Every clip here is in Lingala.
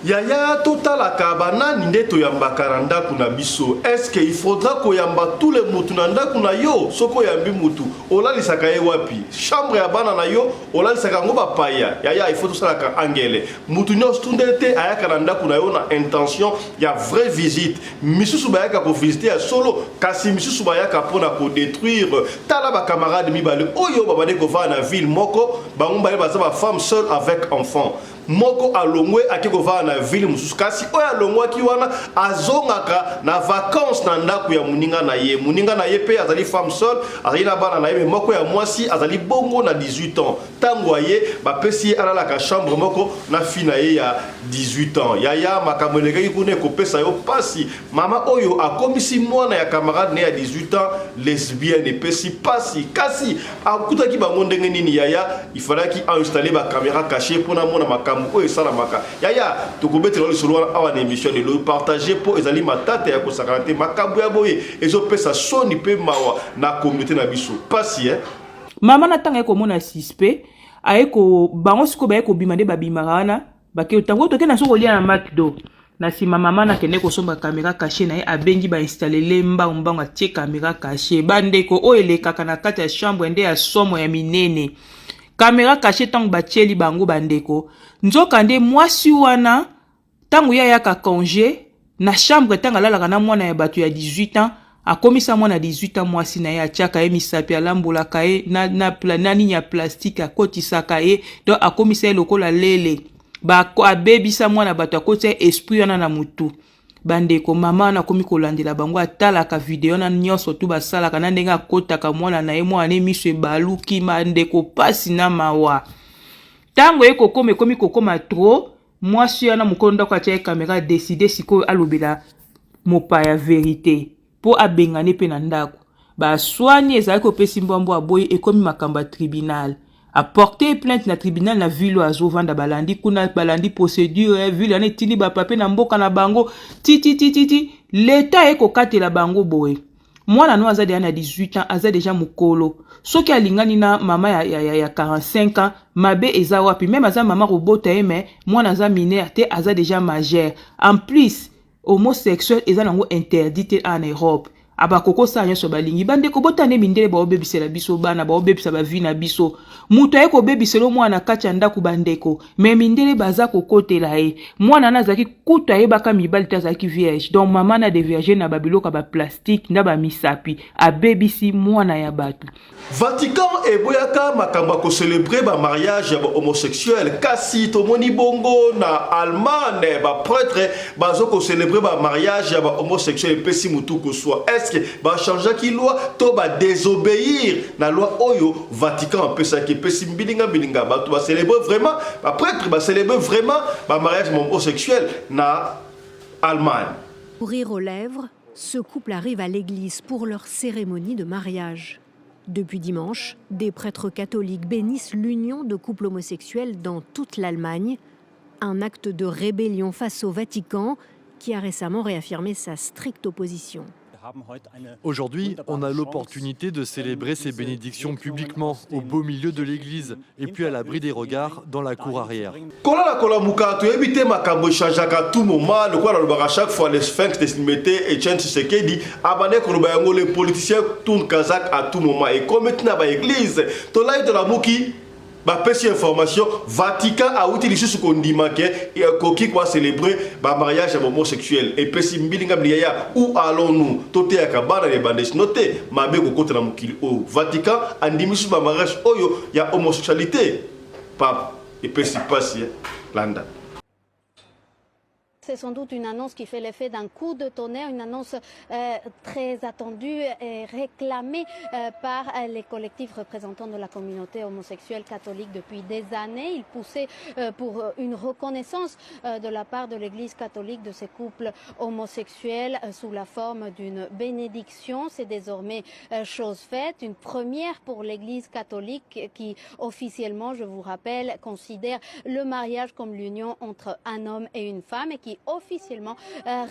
Yaya total akabana ninde to yamba karanda kuna biso. Est-ce qu'il faudra ko yamba tous les mutunanda kuna yo soko yambi mutu. Ola lisaka ye wapi. Chambre ya bana na yo ola lisaka ngoba paya. Yaya il faut tout ça ka angele. Mutu nyo stundete aya karanda kuna yo na intention ya vraie visite. Misusu bayaka ko visiter solo kasi misusu bayaka pona ko détruire. Tala ba camarade mi bale oyo babade ko va na ville moko bango bale ba femme seule avec enfant. Moko alongwe akikova na ville mususu kasi oya alongwa ki wana azongaka na vacances na ndaku ya muninga na ye pe azali femme seule azali na bana na ye moko ya mwasi azali bongo na 18 ans tango aye bapesi alala ka chambre moko na fina ye ya 18 ans yaya makamoleke kuna kopesa yo pasi mama oyo akomisi mwana ya camarade ne ya 18 ans lesbienne pesi pasi kasi akutaki bango ndenge nini yaya il fallait ki installer ba caméra cachée pour na mona makam ko sala maka yaya tukubetela le solo awa na émission de le partager pour ezali matata ya ko sakalate makabu ya boye ezo pesa soni pe mawa na communauté na biso pasi mama na tanga ko mona sispe ayeko bango siko ba ko bimande babimana bake tango to ke na soko lia na McDo na sima mama na kende ko somba caméra cachée na abengi ba installer lemba mbango atie caméra cachée bandeko o elekaka na kati ya chambre nde ya somo ya minene. Caméra cachée tango batieli bango bandeko nzoka nde mwasi wana tango ya ka congé na chambre tango alalaka na mwana ya bato ya 18 ans akomisa mwana 18 ans mwasi na ye atiaka ye misapi alambolaka ye na nini ya plastique akotisaka ye donc akomisa ye lokola lele abebisa mwana bato akotia esprit wana na mutu bandeko mama na komi kolandela bango atalaka video na nyonso tu basalaka na ndenge akotaka mwana na ye mwana ne miso ebaluki bandeko pasi na mawa tango ekokoma ekomi kokoma trop mwasi wana mokolo ndako atia kamera décider sikoyo alobela mopaya vérité po abengane pe na ndako baswani ezalaki kopesi mbwambo aboyi ekomi makambo ya tribunal apporter plainte na tribunal na ville azovanda balandi kuna balandi procédure ville ane tindi ba papier na mboka na bango ti l'état ekokatela bango boye mwana no azade ana 18 ans aza déjà mukolo soki alingani na mama ya 45 ans mabe eza wapi même aza mama robota eme mwana aza mineur te aza déjà majeur en plus homosexuel eza nango interdit en Europe abakoko sa nyonso balingi bandeko botane mindele ba obebisela biso bana ba obebisa ba vie na biso muto ayeko bebiselo mwana kati ya ndaku bandeko me mindele baza kokotela ye mwana nazaki kuta yebaka mibali tazaki vierge donc mama na de vierge na babiloka ba plastique na ba misapi abebisi mwana ya batu. Vatican eboyaka makambo ko célébrer ba mariage ya ba homosexuel kasi tomoni bongo na Allemagne ba prêtre bazoko célébrer ba mariage ya ba homosexuel pesi mutu ko soit est-ce que ba changer ki loi to ba désobéir na loi oyo Vatican pesa ki pesi bilinga ba to ba célébrer vraiment ba prêtre ba célébrer vraiment ba mariage homosexuel na Allemagne. Sourire aux lèvres, ce couple arrive à l'église pour leur cérémonie de mariage. Depuis dimanche, des prêtres catholiques bénissent l'union de couples homosexuels dans toute l'Allemagne, un acte de rébellion face au Vatican qui a récemment réaffirmé sa stricte opposition. Aujourd'hui, on a l'opportunité de célébrer ces bénédictions publiquement, au beau milieu de l'église, et puis à l'abri des regards dans la cour arrière. Tout moment, chaque fois les sphinx les politiciens tournent kazakh à tout moment. Et comme maintenant, l'église, de la mouki, ba pesi information Vatican a utilisé ce qu'on dit manqué et qui va célébrer ba mariage homosexuel et pesi mbilinga bliya où allons-nous toté akabana les bandes noté mabe ko kotela mukili au Vatican andimisu ba mariage oyo ya homosexualité pape et pesi pasi landa. C'est sans doute une annonce qui fait l'effet d'un coup de tonnerre, une annonce très attendue et réclamée par les collectifs représentants de la communauté homosexuelle catholique depuis des années. Ils poussaient pour une reconnaissance de la part de l'Église catholique de ces couples homosexuels sous la forme d'une bénédiction. C'est désormais chose faite, une première pour l'Église catholique qui officiellement, je vous rappelle, considère le mariage comme l'union entre un homme et une femme et qui qui officiellement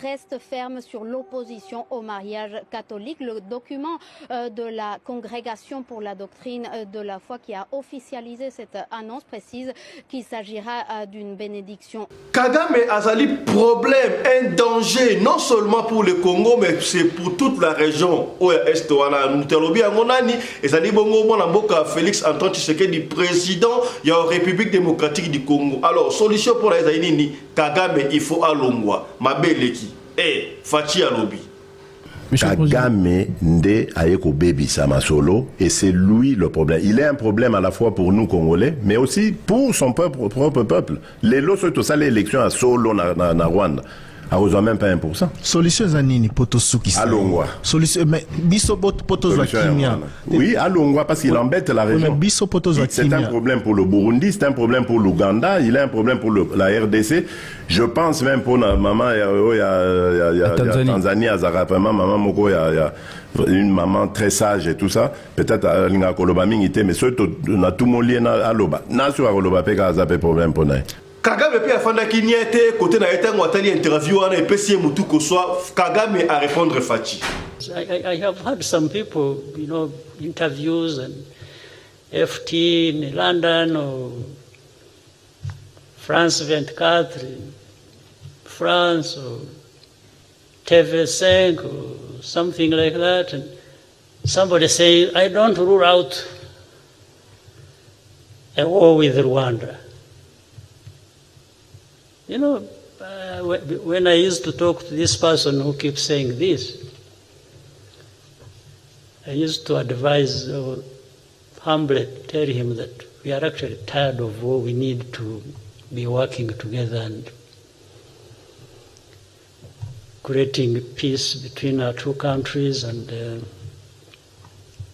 reste ferme sur l'opposition au mariage catholique. Le document de la Congrégation pour la doctrine de la foi qui a officialisé cette annonce précise qu'il s'agira d'une bénédiction. Kagame azali problème, un danger, non seulement pour le Congo, mais c'est pour toute la région. Est wana mutelobi angonani ezali bongo mwana mboka Félix Antoine Tshisekedi président de la République démocratique du Congo. Alors solution pour la ezali Kagame il faut alongwa mabeleki Fachi alobi. Kagame nde ayeko baby Samasolo et c'est lui le problème. Il est un problème à la fois pour nous Congolais, mais aussi pour son propre peuple. Les lots sont tous les élections à Solo na Rwanda. A reçoit même pas 1%. Solution zanini potosuki. Alongwa. Solution mais biso potozwa kimia. Oui, Alongwa parce qu'il embête la région. Mais biso potozwa kimia. C'est un problème pour le Burundi, c'est un problème pour l'Ouganda, il a un problème pour la RDC. Je pense même pour la maman Tanzanie Azarapema maman moko ya une maman très sage et tout ça. Peut-être linga koloba mingité mais surtout na tout mon lien na aloba. Na sur koloba pe ka zape problème pour nae. Kagame pe afanda kinyete côté na etango atali interview wana epesi mutu ko soit Kagame à répondre Fachi. I have had some people, you know, interviews and FT in London or France 24, France or TV5 or something like that, and somebody saying, I don't rule out a war with Rwanda. You know, when I used to talk to this person who keeps saying this, I used to advise or humbly tell him that we are actually tired of war. We need to be working together and creating peace between our two countries. And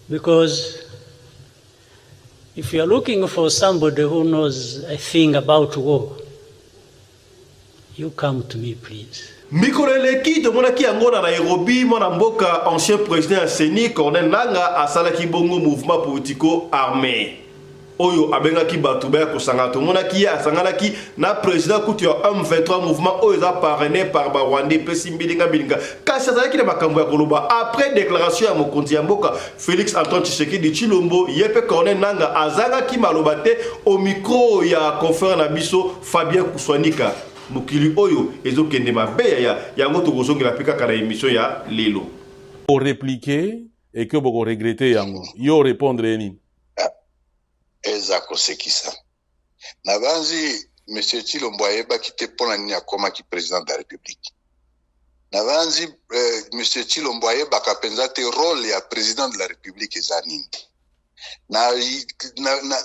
because if you are looking for somebody who knows a thing about war, you come to me, please. Mikoleleki de monaki angona na Nairobi mwana mboka ancien président ya CENI Corneille Nangaa asalaki bongo mouvement politico armé. Oyo abengaki batu ba ko sangato monaki asanganaki na président kutu ya M23 mouvement oyo za parrainé par ba Rwanda pesi mbilinga bilinga. Kasi azalaki na makambo ya koloba après déclaration ya mokonzi ya mboka Félix Antoine Tshisekedi Tshilombo yepe Corneille Nangaa azangaki maloba te au micro ya confrère na biso Fabien Kouswanika. Mukili oyo ezokende mabeya ya ngoto kozongela pika kana émission ya lelo. Pour répliquer et que beaucoup regretter yango. Yo répondre ni. Ezako sekisa. Nabanzi monsieur Tshilombo ayeba kite pona ni akoma ki président de la République. Nabanzi monsieur Tshilombo ayeba kapenza te rôle ya président de la République ezanini.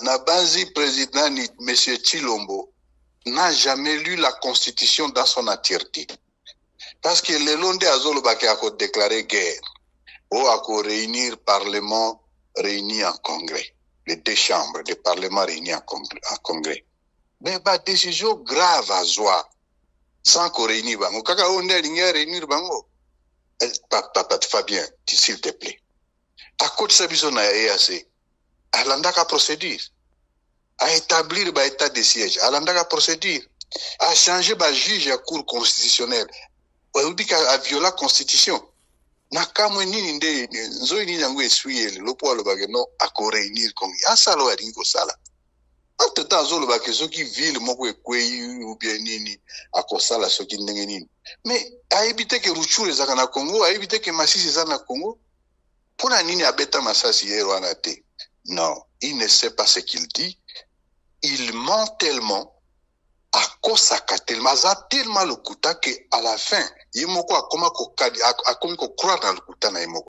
Nabanzi président ni monsieur Tshilombo n'a jamais lu la Constitution dans son entièreté. Parce que le Londé Azolobake a déclaré guerre, ou a réunir Parlement réuni en Congrès, les deux chambres de Parlement réunis en Congrès. Mais bah décision grave à Zoa, sans qu'on réunisse bango. Kaka on est ligné réunir bango. Papa Fabien, s'il te plaît. À côté de ça, bison a EAC, à l'andaka procédure. À établir un état de siège, à l'andaka procédure, à changer un juge à cour constitutionnelle, à violer la constitution. Nakamwe nini nde nzoi nini yango esui le po lo bageno à réunir comme ya salo ya dingo sala. Entre temps zo lo bakezo ki ville moko ekwei ou bien nini à kosala soki ndenge nini. Mais à éviter que Ruchuru ezaka na Congo, à éviter que Masisi ezaka na Congo. Pour la nini abeta Masasi yero anate. Non, il ne sait pas ce qu'il dit. Il ment tellement, à cause tellement, tellement le kuta que à la fin, il m'a croire dans le kuta na yemoko.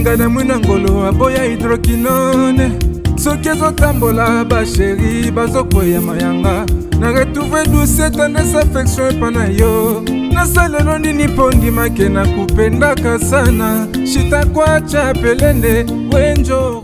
moninga na mwina ngolo aboya hydroquinone soki ezotambola basheri bazokwea mayanga na retrouve douce tendresse affection epa na yo nasalelo nini mpo ndimake na kupendaka sana shitakwacha pelende wenjoro.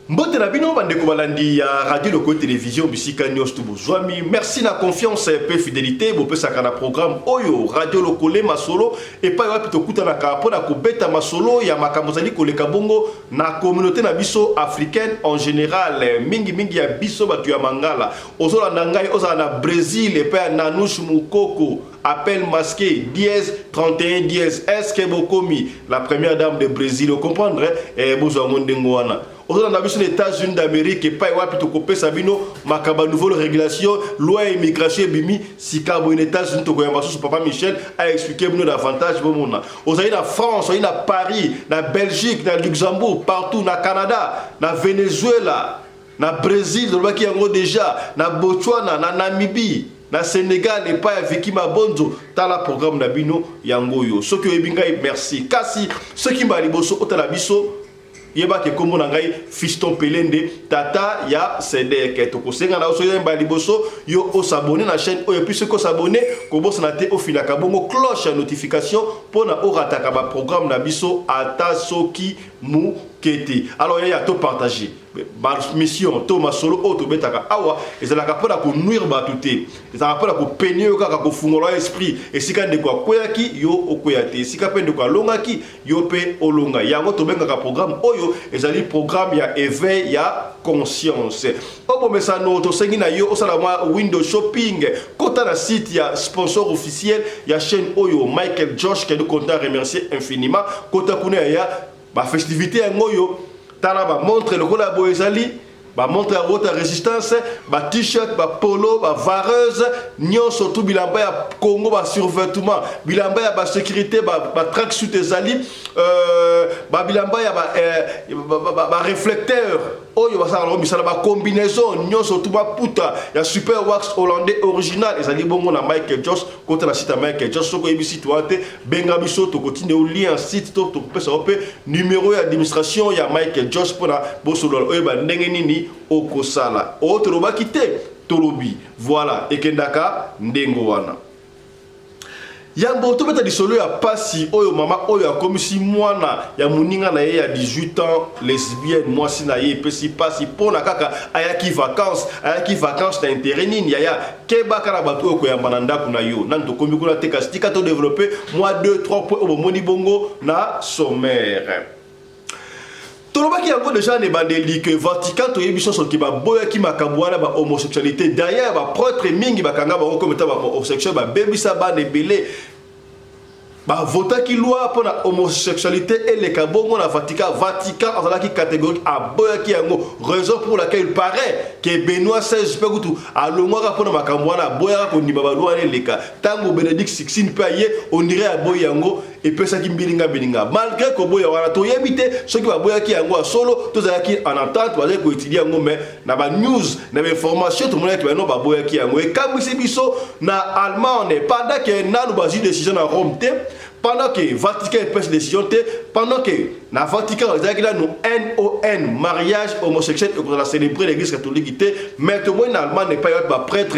Mbote na bino bandeko balandi ya Radio Loco Télévision bisika nyos tu bozwami. Merci na confiance et fidélité bo pesa kana programme oyo Radio Loco le masolo et pa yo pito kuta na ka pona ko beta masolo ya makamozali koleka bongo na communauté na biso africaine en général mingi ya biso batu ya mangala ozola ndangai oza na Brésil et pa Nanush Mukoko appel masqué dièse 31 dièse est-ce que bokomi la première dame de Brésil vous comprendre et bozo ngondengo wana aux États-Unis d'Amérique et pas wapi kopé sabino makaba nouvelle régulation loi immigration bimi si cabo aux États-Unis to koyamba so papa Michel a expliqué bino davantage bomona aux na France aux na Paris na Belgique na Luxembourg partout na Canada na Venezuela na Brésil do baki yango déjà na Botswana na Namibie na Sénégal et pas avec qui ma bonzo dans la programme na bino yango yo ce que ebinga merci kasi ce qui m'a liboso otala biso yeba ke kombo na ngai Fiston Pelende tata ya CDK to kosenga na oso yemba liboso yo osabonner na chaîne oyo puis ko s'abonner ko bossa na te ofilaka bongo cloche ya notification pona orataka ba programme na biso ata soki mu kete alors ya to partager ma mission to masolo auto betaka awa ezalaka pona ko nuire ba tuté ezalaka pona ko peigner yo kaka ko fungola esprit esika ndeko akoyaki yo okoyate esika pe ndeko alongaki yo pe olonga yango to bengaka programme oyo ezali programme ya éveil ya conscience obo mesano to sengi na yo osala mwa window shopping kota na site ya sponsor officiel ya chaîne oyo Michael Josh que nous comptons remercier infiniment kota kuna ya ba festivité ngoyo tala ba montre le kola boezali ba montre à haute résistance ba t-shirt ba polo ba vareuse nyonso tout bilamba ya Congo ba survêtement bilamba ya ba sécurité ba tracksuit ezali ba bilamba ya ba réflecteur oyo basala misala ba combinaison nyonso tout ba puta ya super wax hollandais original ezali bongo na Michael Josh côté la site Michael Josh soko ebisi toate benga biso to continue au lien site to pesa ope numéro d'administration ya Michael Josh pour la bosolo oyo ba ndenge nini okosala otro ba kite tolobi voilà ekendaka ndengo wana yambo to beta disolo ya pasi oyo mama oyo akomisi mwana ya muninga na ye ya 18 ans lesbienne mwasi na ye pesi pasi pona kaka ayaki vacances na intérêt nini yaya keba kana bato oyo koyamba na ndako na yo nanto kombi kuna te kastika to développer moi 2 3 points obo moni bongo na sommaire tolobaki yango déjà ne bandeli que Vatican to yebiso so ki ba boya ki makabwana ba homosexualité derrière ba prêtre mingi bakanga ba comme ta ba homosexuel ba bebisa ba ne belé ba vota ki loi pour la homosexualité et les kabongo na Vatican en la catégorie a boya ki yango raison pour laquelle il paraît que Benoît XVI pe kutu alongwa pour na makabwana boya ko ni baba loi les cas tango Bénédicte XVI paye on dirait a boya yango et puis ça qui mbilinga malgré que boya wana to yebite ce qui va boya ki yango solo to za ki en entente va ko étudier yango mais na ba news na ba information tout le monde qui va no ba boya ki yango et comme c'est biso na allemand pendant que nanu ba décision na Rome pendant que Vatican prend décision pendant que na Vatican NON mariage homosexuel et qu'on a célébré l'église catholique mais tout le monde en Allemagne n'est pas un prêtre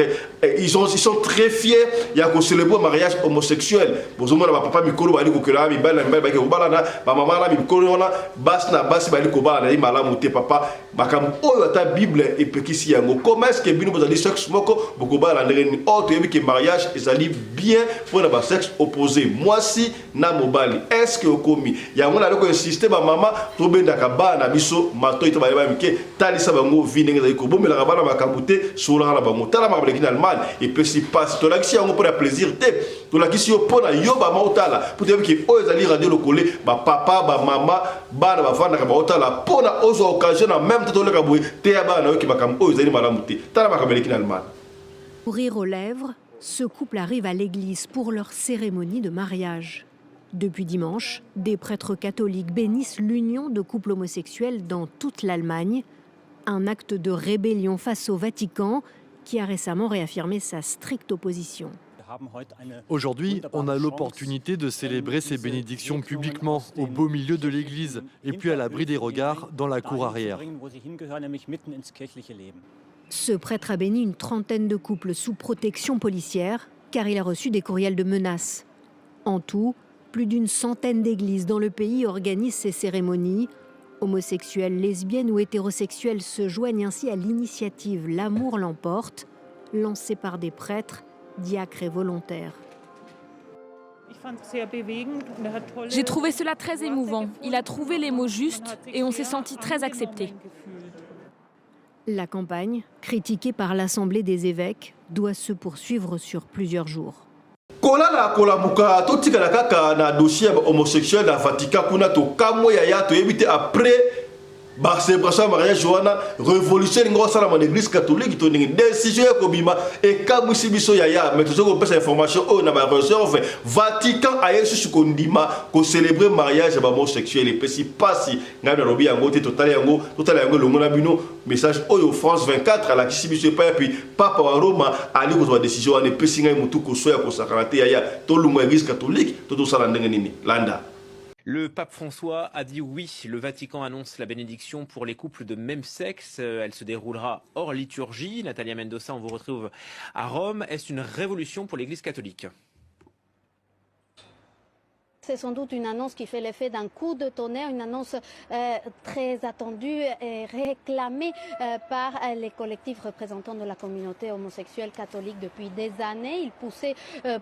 ils sont très fiers il y a qu'on célèbre mariage homosexuel bonjour mon papa mikolo bali ko kela mi bala ba ke bala na ba mama na mikolo na bas na bas bali ko bala na malamu te papa makam oyo ta bible et pekisi yango comment est-ce que bino bozali sexe moko boko bala ndeni autre yebi que mariage ezali bien pour na ba sexe opposé moi si na mobali est-ce que okomi yango na loko insister ba mama to benda ka bana biso mato ito ba mike talisa bango vi ndenge za ko bomela ka bana makambute sola na bango tala ma bleki na Allemagne et puis si passe to la kisi yango pour la plaisir te to la kisi yo pona yo ba mautala pour dire que o ezali radio lokole ba papa ba mama bana ba vanda ka ba otala pona ozo occasion na même to le ka boy te ya bana yo ki bakam o ezali malamu te tala ma bleki na Allemagne. Sourire aux lèvres, ce couple arrive à l'église pour leur cérémonie de mariage. Depuis dimanche, des prêtres catholiques bénissent l'union de couples homosexuels dans toute l'Allemagne, un acte de rébellion face au Vatican qui a récemment réaffirmé sa stricte opposition. Aujourd'hui, on a l'opportunité de célébrer ces bénédictions publiquement, au beau milieu de l'église, et puis à l'abri des regards dans la cour arrière. Ce prêtre a béni une trentaine de couples sous protection policière, car il a reçu des courriels de menaces. En tout, plus d'une centaine d'églises dans le pays organisent ces cérémonies. Homosexuels, lesbiennes ou hétérosexuels se joignent ainsi à l'initiative L'amour l'emporte, lancée par des prêtres, diacres et volontaires. J'ai trouvé cela très émouvant. Il a trouvé les mots justes et on s'est senti très acceptés. La campagne, critiquée par l'Assemblée des évêques, doit se poursuivre sur plusieurs jours. kolala kolamuka totikala kaka na dossier homosexuel na Vatican kuna to kamwe ya to éviter après ba célébration mariage wana révolution ngo sala mon église catholique to ningi décision ko bima e kamwisi biso ya mais to ko pesa information o na ba réserve Vatican ayesu sukondima ko célébrer mariage ba homosexuel et pesi pasi ngana robi yango te total yango longo na bino message oyo France 24 à la kisibiso pa puis papa wa Roma ali ko décision wana pesi ngai mutu ko soya ko sakrate ya to lungo église catholique to sala ndenge nini landa. Le pape François a dit oui. Le Vatican annonce la bénédiction pour les couples de même sexe. Elle se déroulera hors liturgie. Natalia Mendoza, on vous retrouve à Rome. Est-ce une révolution pour l'Église catholique ? C'est sans doute une annonce qui fait l'effet d'un coup de tonnerre, une annonce très attendue et réclamée par les collectifs représentants de la communauté homosexuelle catholique depuis des années. Ils poussaient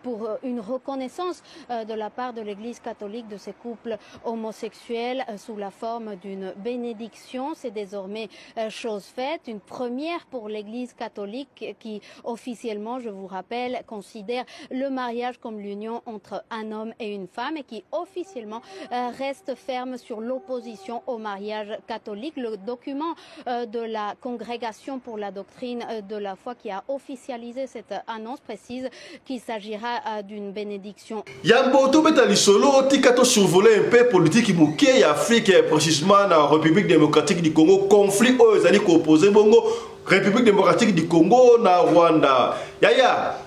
pour une reconnaissance de la part de l'Église catholique de ces couples homosexuels sous la forme d'une bénédiction. C'est désormais chose faite, une première pour l'Église catholique qui officiellement, je vous rappelle, considère le mariage comme l'union entre un homme et une femme et qui officiellement reste ferme sur l'opposition au mariage catholique. Le document de la Congrégation pour la doctrine de la foi qui a officialisé cette annonce précise qu'il s'agira d'une bénédiction. Yambo betali solo tikato survoler un peu politique muke Afrique précisément na République démocratique du Congo conflit aux alliés opposés bongo République démocratique du Congo na Rwanda. Yaya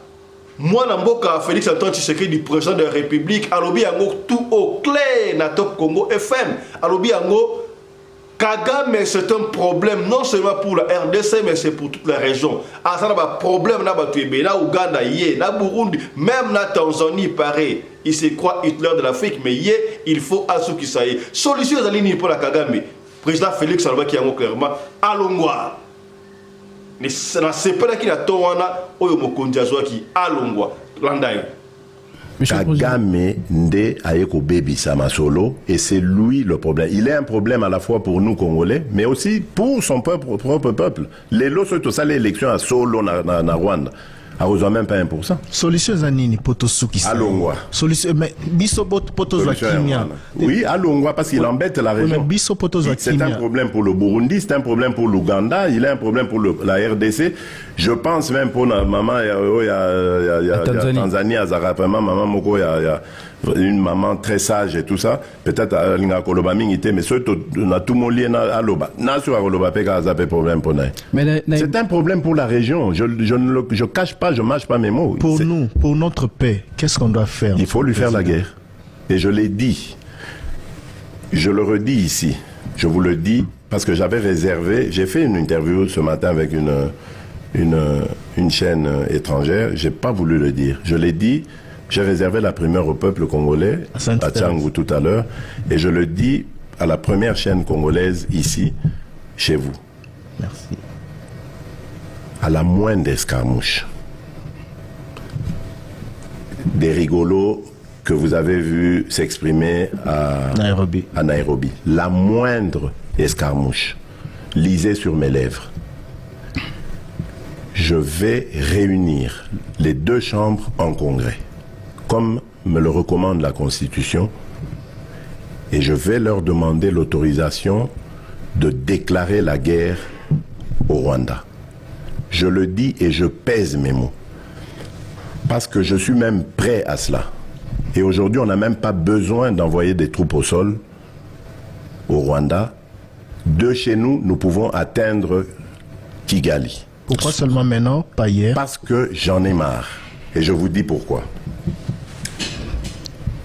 Mwana mboka Félix Antoine Tshisekedi du président de la République alobi yango tout au clair na Top Congo FM alobi yango Kagame c'est un problème non seulement pour la RDC mais c'est pour toute la région. Ah ça n'a pas problème na Batuebe na Ouganda yé na Burundi même na Tanzanie pareil. Il se croit Hitler de l'Afrique mais yé il faut asuki ça y est. Solution za lini pour la Kagame. Président Félix alobi yango clairement alongwa. Mais ça c'est pas qui na towana oyo mokonzi azwaki alongwa landayo. Kagame nde ayeko baby Samasolo et c'est lui le problème. Il est un problème à la fois pour nous Congolais mais aussi pour son propre peuple. Les lots sont ça l'élection à Solo na Rwanda. A besoin même pas 1%. Solution zanini potosuki. Alongwa. Solution mais biso potozo kimia. Oui, alongwa parce qu'il embête la région. Mais biso potozo kimia. C'est un problème pour le Burundi, c'est un problème pour l'Ouganda, il a un problème pour la RDC. Je pense même pour maman Tanzanie azarapement maman moko ya une maman très sage et tout ça. Peut-être linga koloba mingité mais surtout na tout mon lien na aloba. Na sur koloba peka azapé problème pour naï. C'est un problème pour la région. Je cache pas, je mâche pas mes mots. Pour nous, pour notre paix, qu'est-ce qu'on doit faire? Il faut lui faire la guerre. Et je l'ai dit. Je le redis ici. Je vous le dis parce que j'avais réservé. J'ai fait une interview ce matin avec une chaîne étrangère. J'ai pas voulu le dire. Je l'ai dit. J'ai réservé la primeur au peuple congolais à Tchangou tout à l'heure. Et je le dis à la première chaîne congolaise ici, chez vous. Merci. À la moindre escarmouche, des rigolos que vous avez vus s'exprimer à Nairobi. La moindre escarmouche, lisez sur mes lèvres. Je vais réunir les deux chambres en congrès, comme me le recommande la Constitution, et je vais leur demander l'autorisation de déclarer la guerre au Rwanda. Je le dis et je pèse mes mots. Parce que je suis même prêt à cela. Et aujourd'hui, on n'a même pas besoin d'envoyer des troupes au sol au Rwanda. De chez nous, nous pouvons atteindre Kigali. Pourquoi seulement maintenant, pas hier? Parce que j'en ai marre. Et je vous dis pourquoi.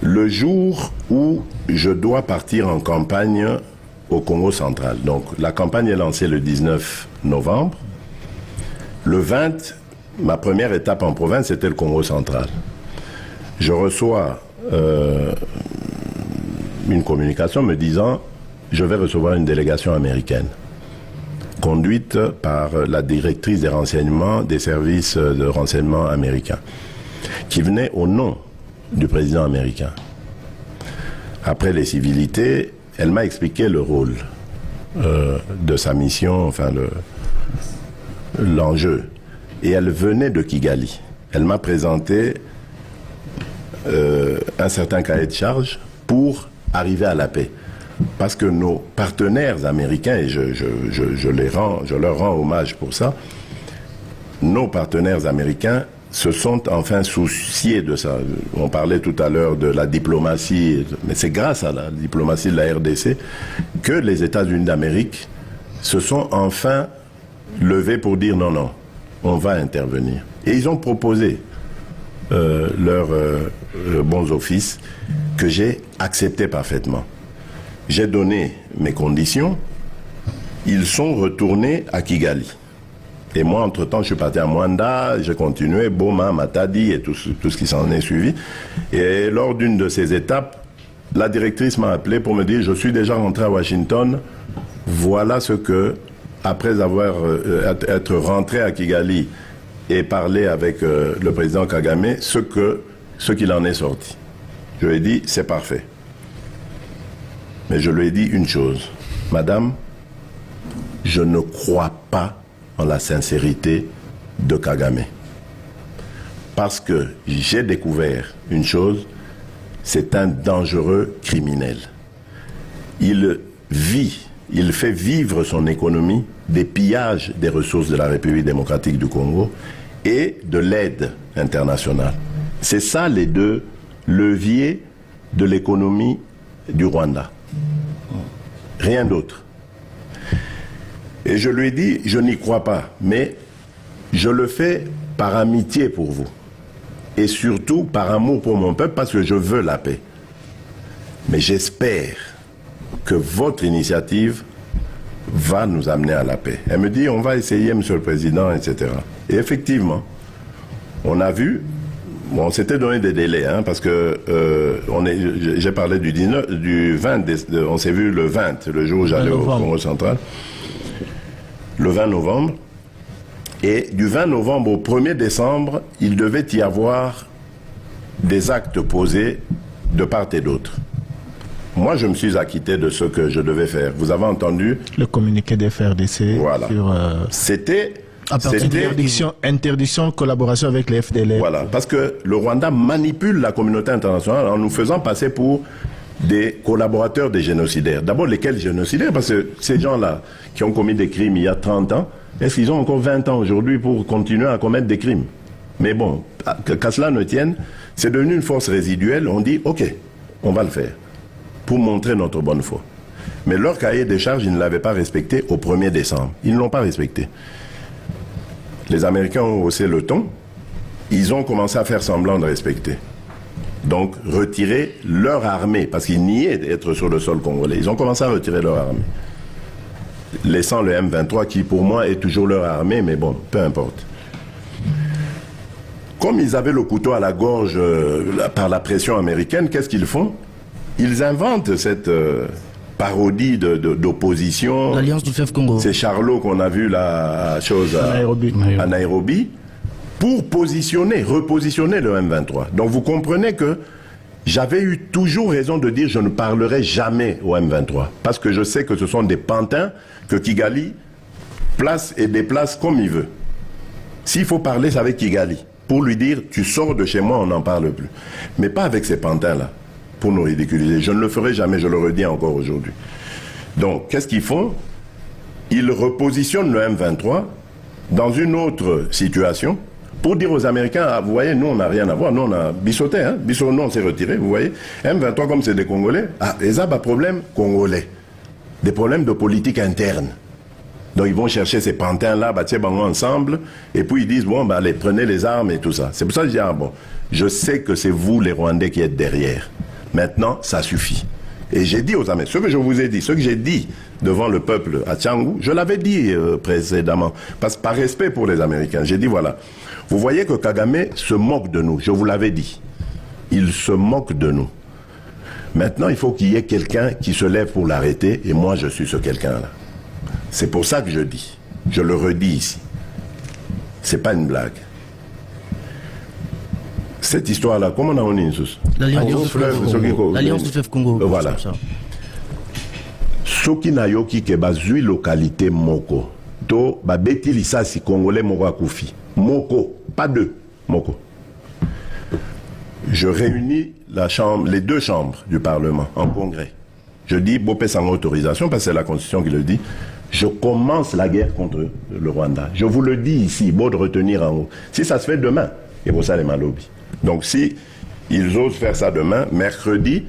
Le jour où je dois partir en campagne au Congo central, donc la campagne est lancée le 19 novembre, le 20, ma première étape en province, c'était le Congo central. Je reçois une communication me disant « Je vais recevoir une délégation américaine » conduite par la directrice des renseignements des services de renseignement américains, qui venait au nom du président américain. Après les civilités, elle m'a expliqué le rôle de sa mission, enfin l'enjeu. Et elle venait de Kigali. Elle m'a présenté un certain cahier de charge pour arriver à la paix. Parce que nos partenaires américains, et je leur rends hommage pour ça, nos partenaires américains se sont enfin souciés de ça. On parlait tout à l'heure de la diplomatie, mais c'est grâce à la diplomatie de la RDC que les États-Unis d'Amérique se sont enfin levés pour dire non, non, on va intervenir. Et ils ont proposé leurs bons offices que j'ai accepté parfaitement. J'ai donné mes conditions, ils sont retournés à Kigali. Et moi, entre-temps, je suis parti à Mwanda, j'ai continué, Boma, Matadi et tout ce qui s'en est suivi. Et lors d'une de ces étapes, la directrice m'a appelé pour me dire « Je suis déjà rentré à Washington, voilà ce que, après avoir être rentré à Kigali et parlé avec le président Kagame, ce qu'il en est sorti. » Je lui ai dit « C'est parfait. » Mais je lui ai dit une chose, « Madame, je ne crois pas en la sincérité de Kagame. Parce que j'ai découvert une chose, c'est un dangereux criminel. Il fait vivre son économie des pillages des ressources de la République démocratique du Congo et de l'aide internationale. C'est ça les deux leviers de l'économie du Rwanda. Rien d'autre. Et je lui ai dit, je n'y crois pas, mais je le fais par amitié pour vous. Et surtout par amour pour mon peuple, parce que je veux la paix. Mais j'espère que votre initiative va nous amener à la paix. Elle me dit, on va essayer, Monsieur le Président, etc. Et effectivement, on a vu, bon, on s'était donné des délais, hein, parce que j'ai parlé du 20, on s'est vu le 20, le jour où j'allais au Congo central. Le 20 novembre, et du 20 novembre au 1er décembre, il devait y avoir des actes posés de part et d'autre. Moi, je me suis acquitté de ce que je devais faire. Vous avez entendu le communiqué des FRDC. Voilà. C'était à partir de interdiction de collaboration avec les FDLR. Voilà, parce que le Rwanda manipule la communauté internationale en nous faisant passer pour des collaborateurs des génocidaires. D'abord, lesquels génocidaires? Parce que ces gens-là qui ont commis des crimes il y a 30 ans, est-ce qu'ils ont encore 20 ans aujourd'hui pour continuer à commettre des crimes? Mais bon, qu'à cela ne tienne, c'est devenu une force résiduelle. On dit, OK, on va le faire, pour montrer notre bonne foi. Mais leur cahier des charges, ils ne l'avaient pas respecté au 1er décembre. Ils ne l'ont pas respecté. Les Américains ont haussé le ton. Ils ont commencé à faire semblant de respecter. Donc, retirer leur armée, parce qu'ils niaient d'être sur le sol congolais. Ils ont commencé à retirer leur armée. Laissant le M23, qui pour moi est toujours leur armée, mais bon, peu importe. Comme ils avaient le couteau à la gorge par la pression américaine, qu'est-ce qu'ils font? Ils inventent cette parodie d'opposition. L'Alliance du fleuve Congo. C'est Charlot qu'on a vu la chose à Nairobi. Pour repositionner le M23. Donc vous comprenez que j'avais eu toujours raison de dire je ne parlerai jamais au M23. Parce que je sais que ce sont des pantins que Kigali place et déplace comme il veut. S'il faut parler, c'est avec Kigali. Pour lui dire, tu sors de chez moi, on n'en parle plus. Mais pas avec ces pantins-là, pour nous ridiculiser. Je ne le ferai jamais, je le redis encore aujourd'hui. Donc, qu'est-ce qu'ils font? Ils repositionnent le M23 dans une autre situation, pour dire aux Américains, ah, vous voyez, nous, on n'a rien à voir. Nous, on a bissoté, hein. Bissot, nous, on s'est retiré, vous voyez. M23, comme c'est des Congolais, ah, ils ont un problème congolais. Des problèmes de politique interne. Donc ils vont chercher ces pantins-là, ensemble, et puis ils disent, bon, allez, prenez les armes et tout ça. C'est pour ça que je dis, bon, je sais que c'est vous les Rwandais qui êtes derrière. Maintenant, ça suffit. Et j'ai dit aux Américains, ce que je vous ai dit, ce que j'ai dit devant le peuple à Tchangou, je l'avais dit précédemment, parce que par respect pour les Américains, j'ai dit, voilà, vous voyez que Kagame se moque de nous, je vous l'avais dit. Il se moque de nous. Maintenant, il faut qu'il y ait quelqu'un qui se lève pour l'arrêter, et moi, je suis ce quelqu'un-là. C'est pour ça que je dis, je le redis ici. C'est pas une blague. Cette histoire-là, comment on a dit l'Alliance du fleuve Congo. Voilà. Soki na yoki ke bazui localité moko. To ba beti lisasi congolais moko akufi. Moko, pas deux, moko. Je réunis les deux chambres du Parlement en congrès. Je dis, Bopé sans autorisation, parce que c'est la Constitution qui le dit, je commence la guerre contre le Rwanda. Je vous le dis ici, beau de retenir en haut. Si ça se fait demain, et pour ça les malobis. Donc si ils osent faire ça demain, mercredi,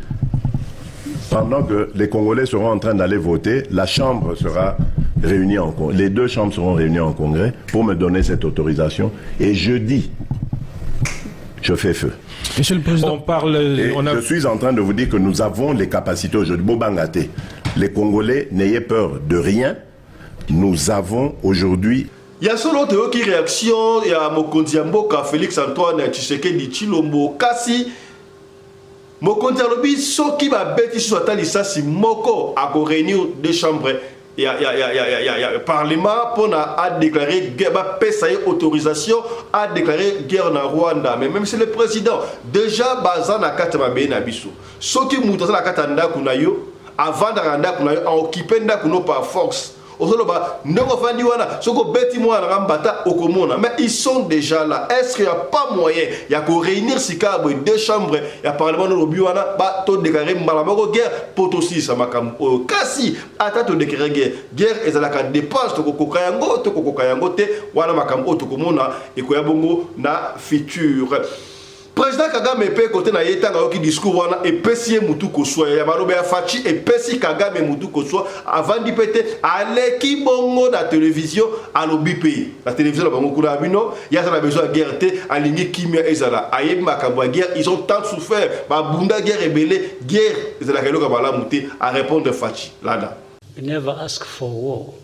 pendant que les Congolais seront en train d'aller voter, la Chambre sera réunie en congrès. Les deux chambres seront réunies en congrès pour me donner cette autorisation. Et jeudi, je fais feu. Monsieur le Président, je suis en train de vous dire que nous avons les capacités aujourd'hui. Bobangate, les Congolais, n'ayez peur de rien. Nous avons aujourd'hui... Il y a solo de qui réaction, il y a Mokonzi Mboka, Félix Antoine Tshisekedi Tshilombo, Kasi Mokonzi Alobi, so qui va bêter sur la liste, si Moko a réunir deux chambres. Il y a le Parlement pour déclarer guerre, autorisation à déclarer guerre en Rwanda. Mais même si le président, déjà, Bazan a Katama Benabiso, ce qui moutre la Katanda Kunayo, avant d'arrêter Kunayo, a occupé Ndakuno par force. Mais ils sont déjà là. Est-ce qu'il n'y a pas moyen? Il y a qu'à réunir ces câbles, deux chambres, il y a parlement de l'Obiwana, tout déclaré Malamoko guerre, pour aussi ça m'a comme Kassi, attends déclarer guerre, et ça la dépense, to Kokayango, te, wana makam otokomona, et Koyabongo na futur. Président Kagame pe côté na yeta qui discours wana et pesi mutu koswa ya balobe ya fachi et pesi Kagame mutu koswa avant di pété ale ki bongo na télévision à lobi pays la télévision na bongo kuna bino ya ça a besoin de guerre té alingi kimia ezala ayeb makabwa guerre ils ont tant souffert ba bunda guerre rebelle guerre ezala kelo ka bala muté à répondre fachi là. We never ask for war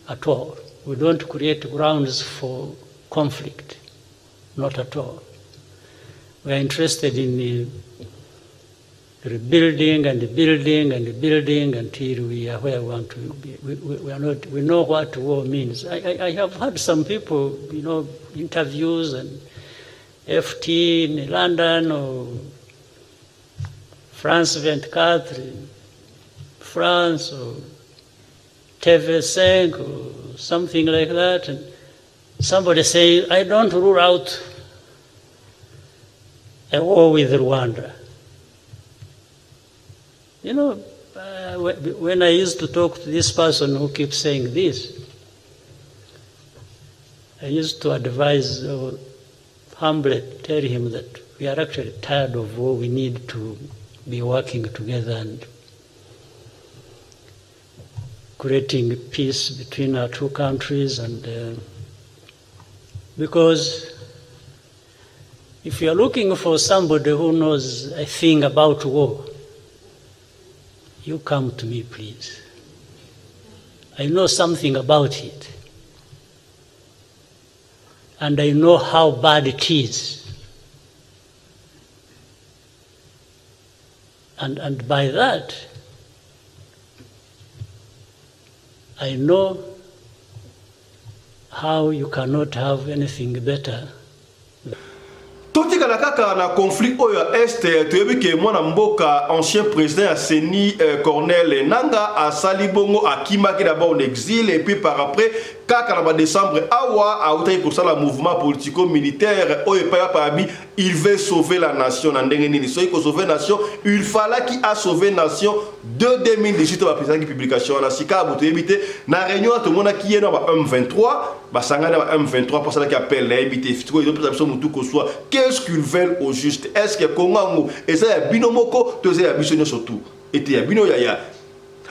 at all. We don't create grounds for conflict, not at all. We are interested in rebuilding and building and building until we are where we want to be. We know what war means. I have had some people, interviews and FT in London or France 24, France or TV5 or something like that. And somebody say, I don't rule out a war with Rwanda. When I used to talk to this person who keeps saying this, I used to advise or humbly tell him that we are actually tired of war. We need to be working together and creating peace between our two countries, and because if you are looking for somebody who knows a thing about war, you come to me, please. I know something about it. And I know how bad it is. And by that, I know how you cannot have anything better. Totika la kaka na conflit oyo est toyebi ke mwana mboka ancien président Aseni Cornel Nanga a salibongo akimaki d'abord en exil et puis par après kaka na décembre awa a utaki pour ça le mouvement politico militaire oyo pa pabi il veut sauver la nation na ndenge nini so il sauver nation il fallait qu'il a sauvé nation de 2018 ba président qui publication na sika boto yebite na réunion tout monde qui est na ba M23 ba sangana ba M23 pour ça qui appelle la yebite fitiko ils ont pris mutu ko soit qu'est-ce qu'ils veulent au juste? Est-ce que Kongo et ça y a binomoko, tout ça y a bisonné surtout. Et il y a bino ya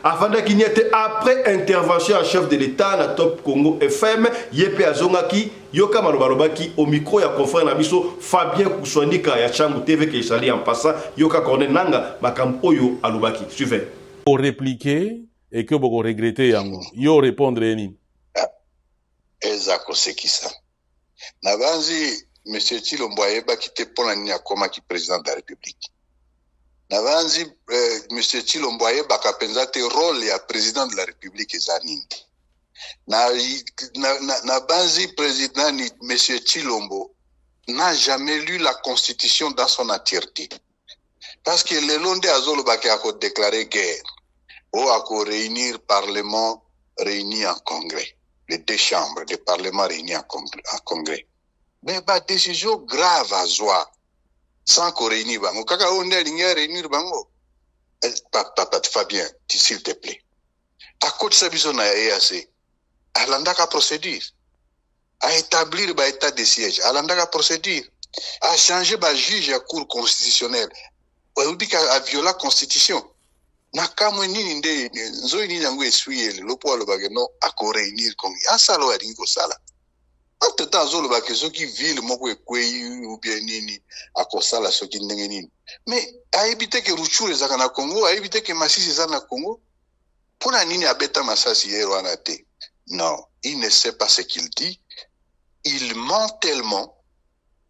Avant qu'il n'y ait après intervention en chef de l'État na Top Congo FM, Yepe Azongaki, Yoka Malobalobaki, au micro ya confrère Nabiso, Fabien Kouswanika ya Changu TV qui est en passant, Yoka Korne Nanga, Makam Oyo Alobaki. Suivez. Pour répliquer et que vous regrettez yango, yo répondre ni. Ezako c'est qui ça? Nabanzi, M. Chilombo Ayeba qui était pour l'année comme qui président de la République. Nabanzi, M. Chilombo Ayeba qui a pensé rôle ya président de la République ezanini. Nabanzi président M. Chilombo n'a jamais lu la Constitution dans son entièreté. Parce que le Londé Azolo Baki a déclaré guerre. Ou a réunir Parlement réuni en Congrès. Les deux chambres de Parlement réunis en Congrès. Mais bah décision grave à Zoa. Sans qu'on réunisse bango. Kaka on est ligne réunir bango. Papa Fabien, s'il te plaît. À côté de ça, besoin à EAC. À l'andaka procédure. À établir bah état de siège. À l'andaka procédure. À changer bah juge à cour constitutionnelle. À violer la constitution. Nakamwe nini nde nzoi ni yango esui lopo lo bageno ako réunir kongi asalo ya ringo sala entre-temps zo lo bakezo ki ville moko ekweyi ou bien nini ako sala soki ndenge nini mais a éviter que Ruchuru ezaka na Congo a éviter que Masisi ezaka na Congo pona nini abeta Masasi yero anate non il ne sait pas ce qu'il dit il ment tellement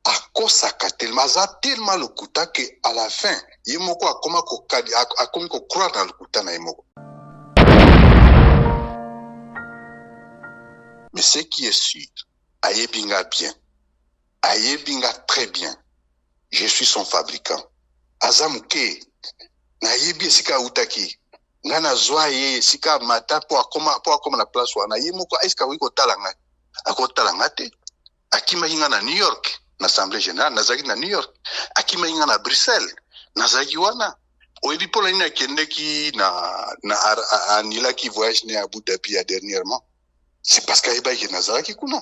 à cause tellement tellement le kuta que à la fin yemoko akoma ko kadi akomi ko croire dans le kuta na yemoko. Mais ce qui est sûr, ayebinga bien, ayebinga très bien. Je suis son fabricant. Azamuke na yebi sika utaki. Ngana zoaye sika mata po akoma na place wana yemoko eska wiko talanga. Akotalanga te. Akima hinga na New York. L'Assemblée générale, Nazaki na New York, Akima inga na Bruxelles, Nazaki wana. Oebi pola ina kende ki na anila ki voyage ne Abu Dhabi dernièrement. C'est parce qu'Aïba ki Nazaki kuna.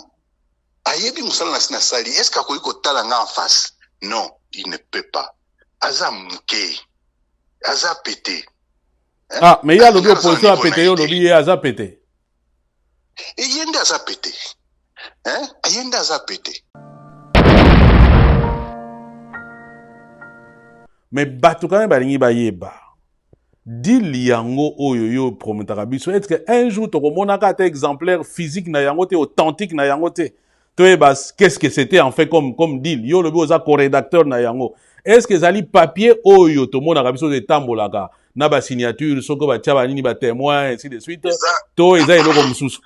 Ayebi musala na sina sali, est-ce qu'akoy ko talanga en face? Non, il ne peut pas. Aza mouke, aza pété. Ah, mais il y a l'opposition à pété, il y a aza pété. Et yende aza pété. Hein? Yende aza pété. Mais bato quand même balingi bayeba dili yango oyo yo prometaka biso est-ce que un jour tokomonaka ata exemplaire physique na yango te authentique na yango te toyeba qu'est-ce que c'était en fait comme deal yo lobi oza co-rédacteur na yango est-ce que ezali papier oyo tomonaka biso etambolaka na ba signature soko batia banini ba témoin ainsi de suite to eza eloko mosusu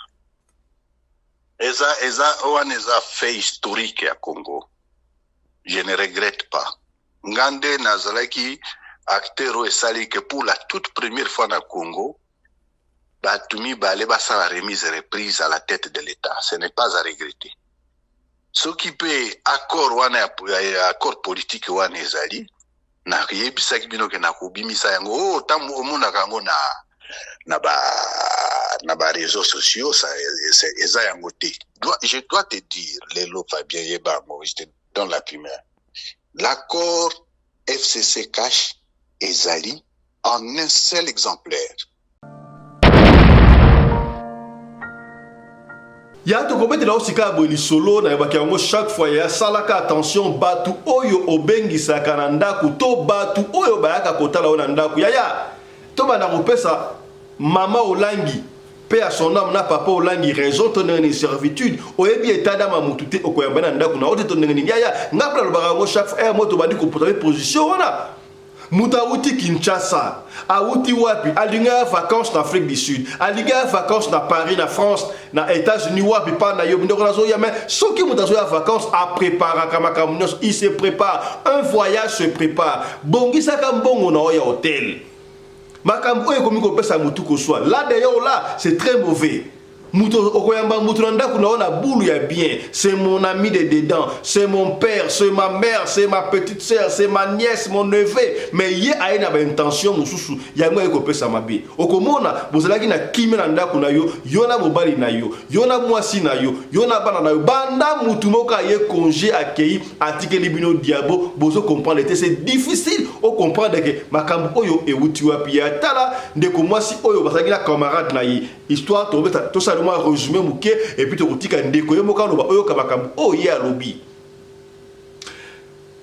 eza oane eza fait historique ya Congo. Je ne regrette pas. Ngande Nazalaki, acteur et sali que pour la toute première fois dans le Congo, Batumi Baleba sa la remise et reprise à la tête de l'État. Ce n'est pas à regretter. Ce qui peut accord politique wane ezali, na yebisa kibino ke na kubimisa yango oh tamu omona kango na ba réseaux sociaux ça eza yango te. Je dois te dire Lelo Fabien Yebango, je te donne la primeur. L'accord FCC cache ezali en un seul exemplaire. Ya to komete na osika boili solo na yabaki yango chaque fois ya salaka attention batu oyo obengisa kananda ku to batu oyo bayaka kotala ona ndaku ya to bana kopesa mama olangi pe à son âme na papa olangi raison to na servitude oyebi etada mamutute okoyamba na ndaku na ote to ngeni ya ngapla lo barango chaque fois moto bandi ko porter position wana Moutawuti Kinshasa, Awuti Wapi, Alinga vacances en Afrique du Sud, Alinga vacances dans Paris, dans France, dans les États-Unis, Wapi, pas dans mais ceux qui ont vacances à préparer, ils se préparent, un voyage se prépare. Bongi Sakambongo na oya hôtel. Makambo est comme ça mutu ko soit. Là d'ailleurs là, c'est très mauvais. Muto okoyamba mutu na ndako na boule ya bien. C'est mon ami de dedans, c'est mon père, c'est ma mère, c'est ma petite sœur, c'est ma nièce, mon neveu. Mais ye aye na ba intention mususu yango eko pesa mabe. Okomona bozalaki na kimi na ndako na yo, yona mobali na yo, yona mwasi na yo, yona bana na yo. Banda mutu moka ye congé akei atike libino diabo bozo comprendre c'est difficile au comprendre que makambo oyo ewuti wapi ya tala ndeko mwasi oyo basaki na camarade na ye. Histoire tombe to ça résumé mouké et puis te kotika ndeko yo moka loba oyo kabakam oye alobi.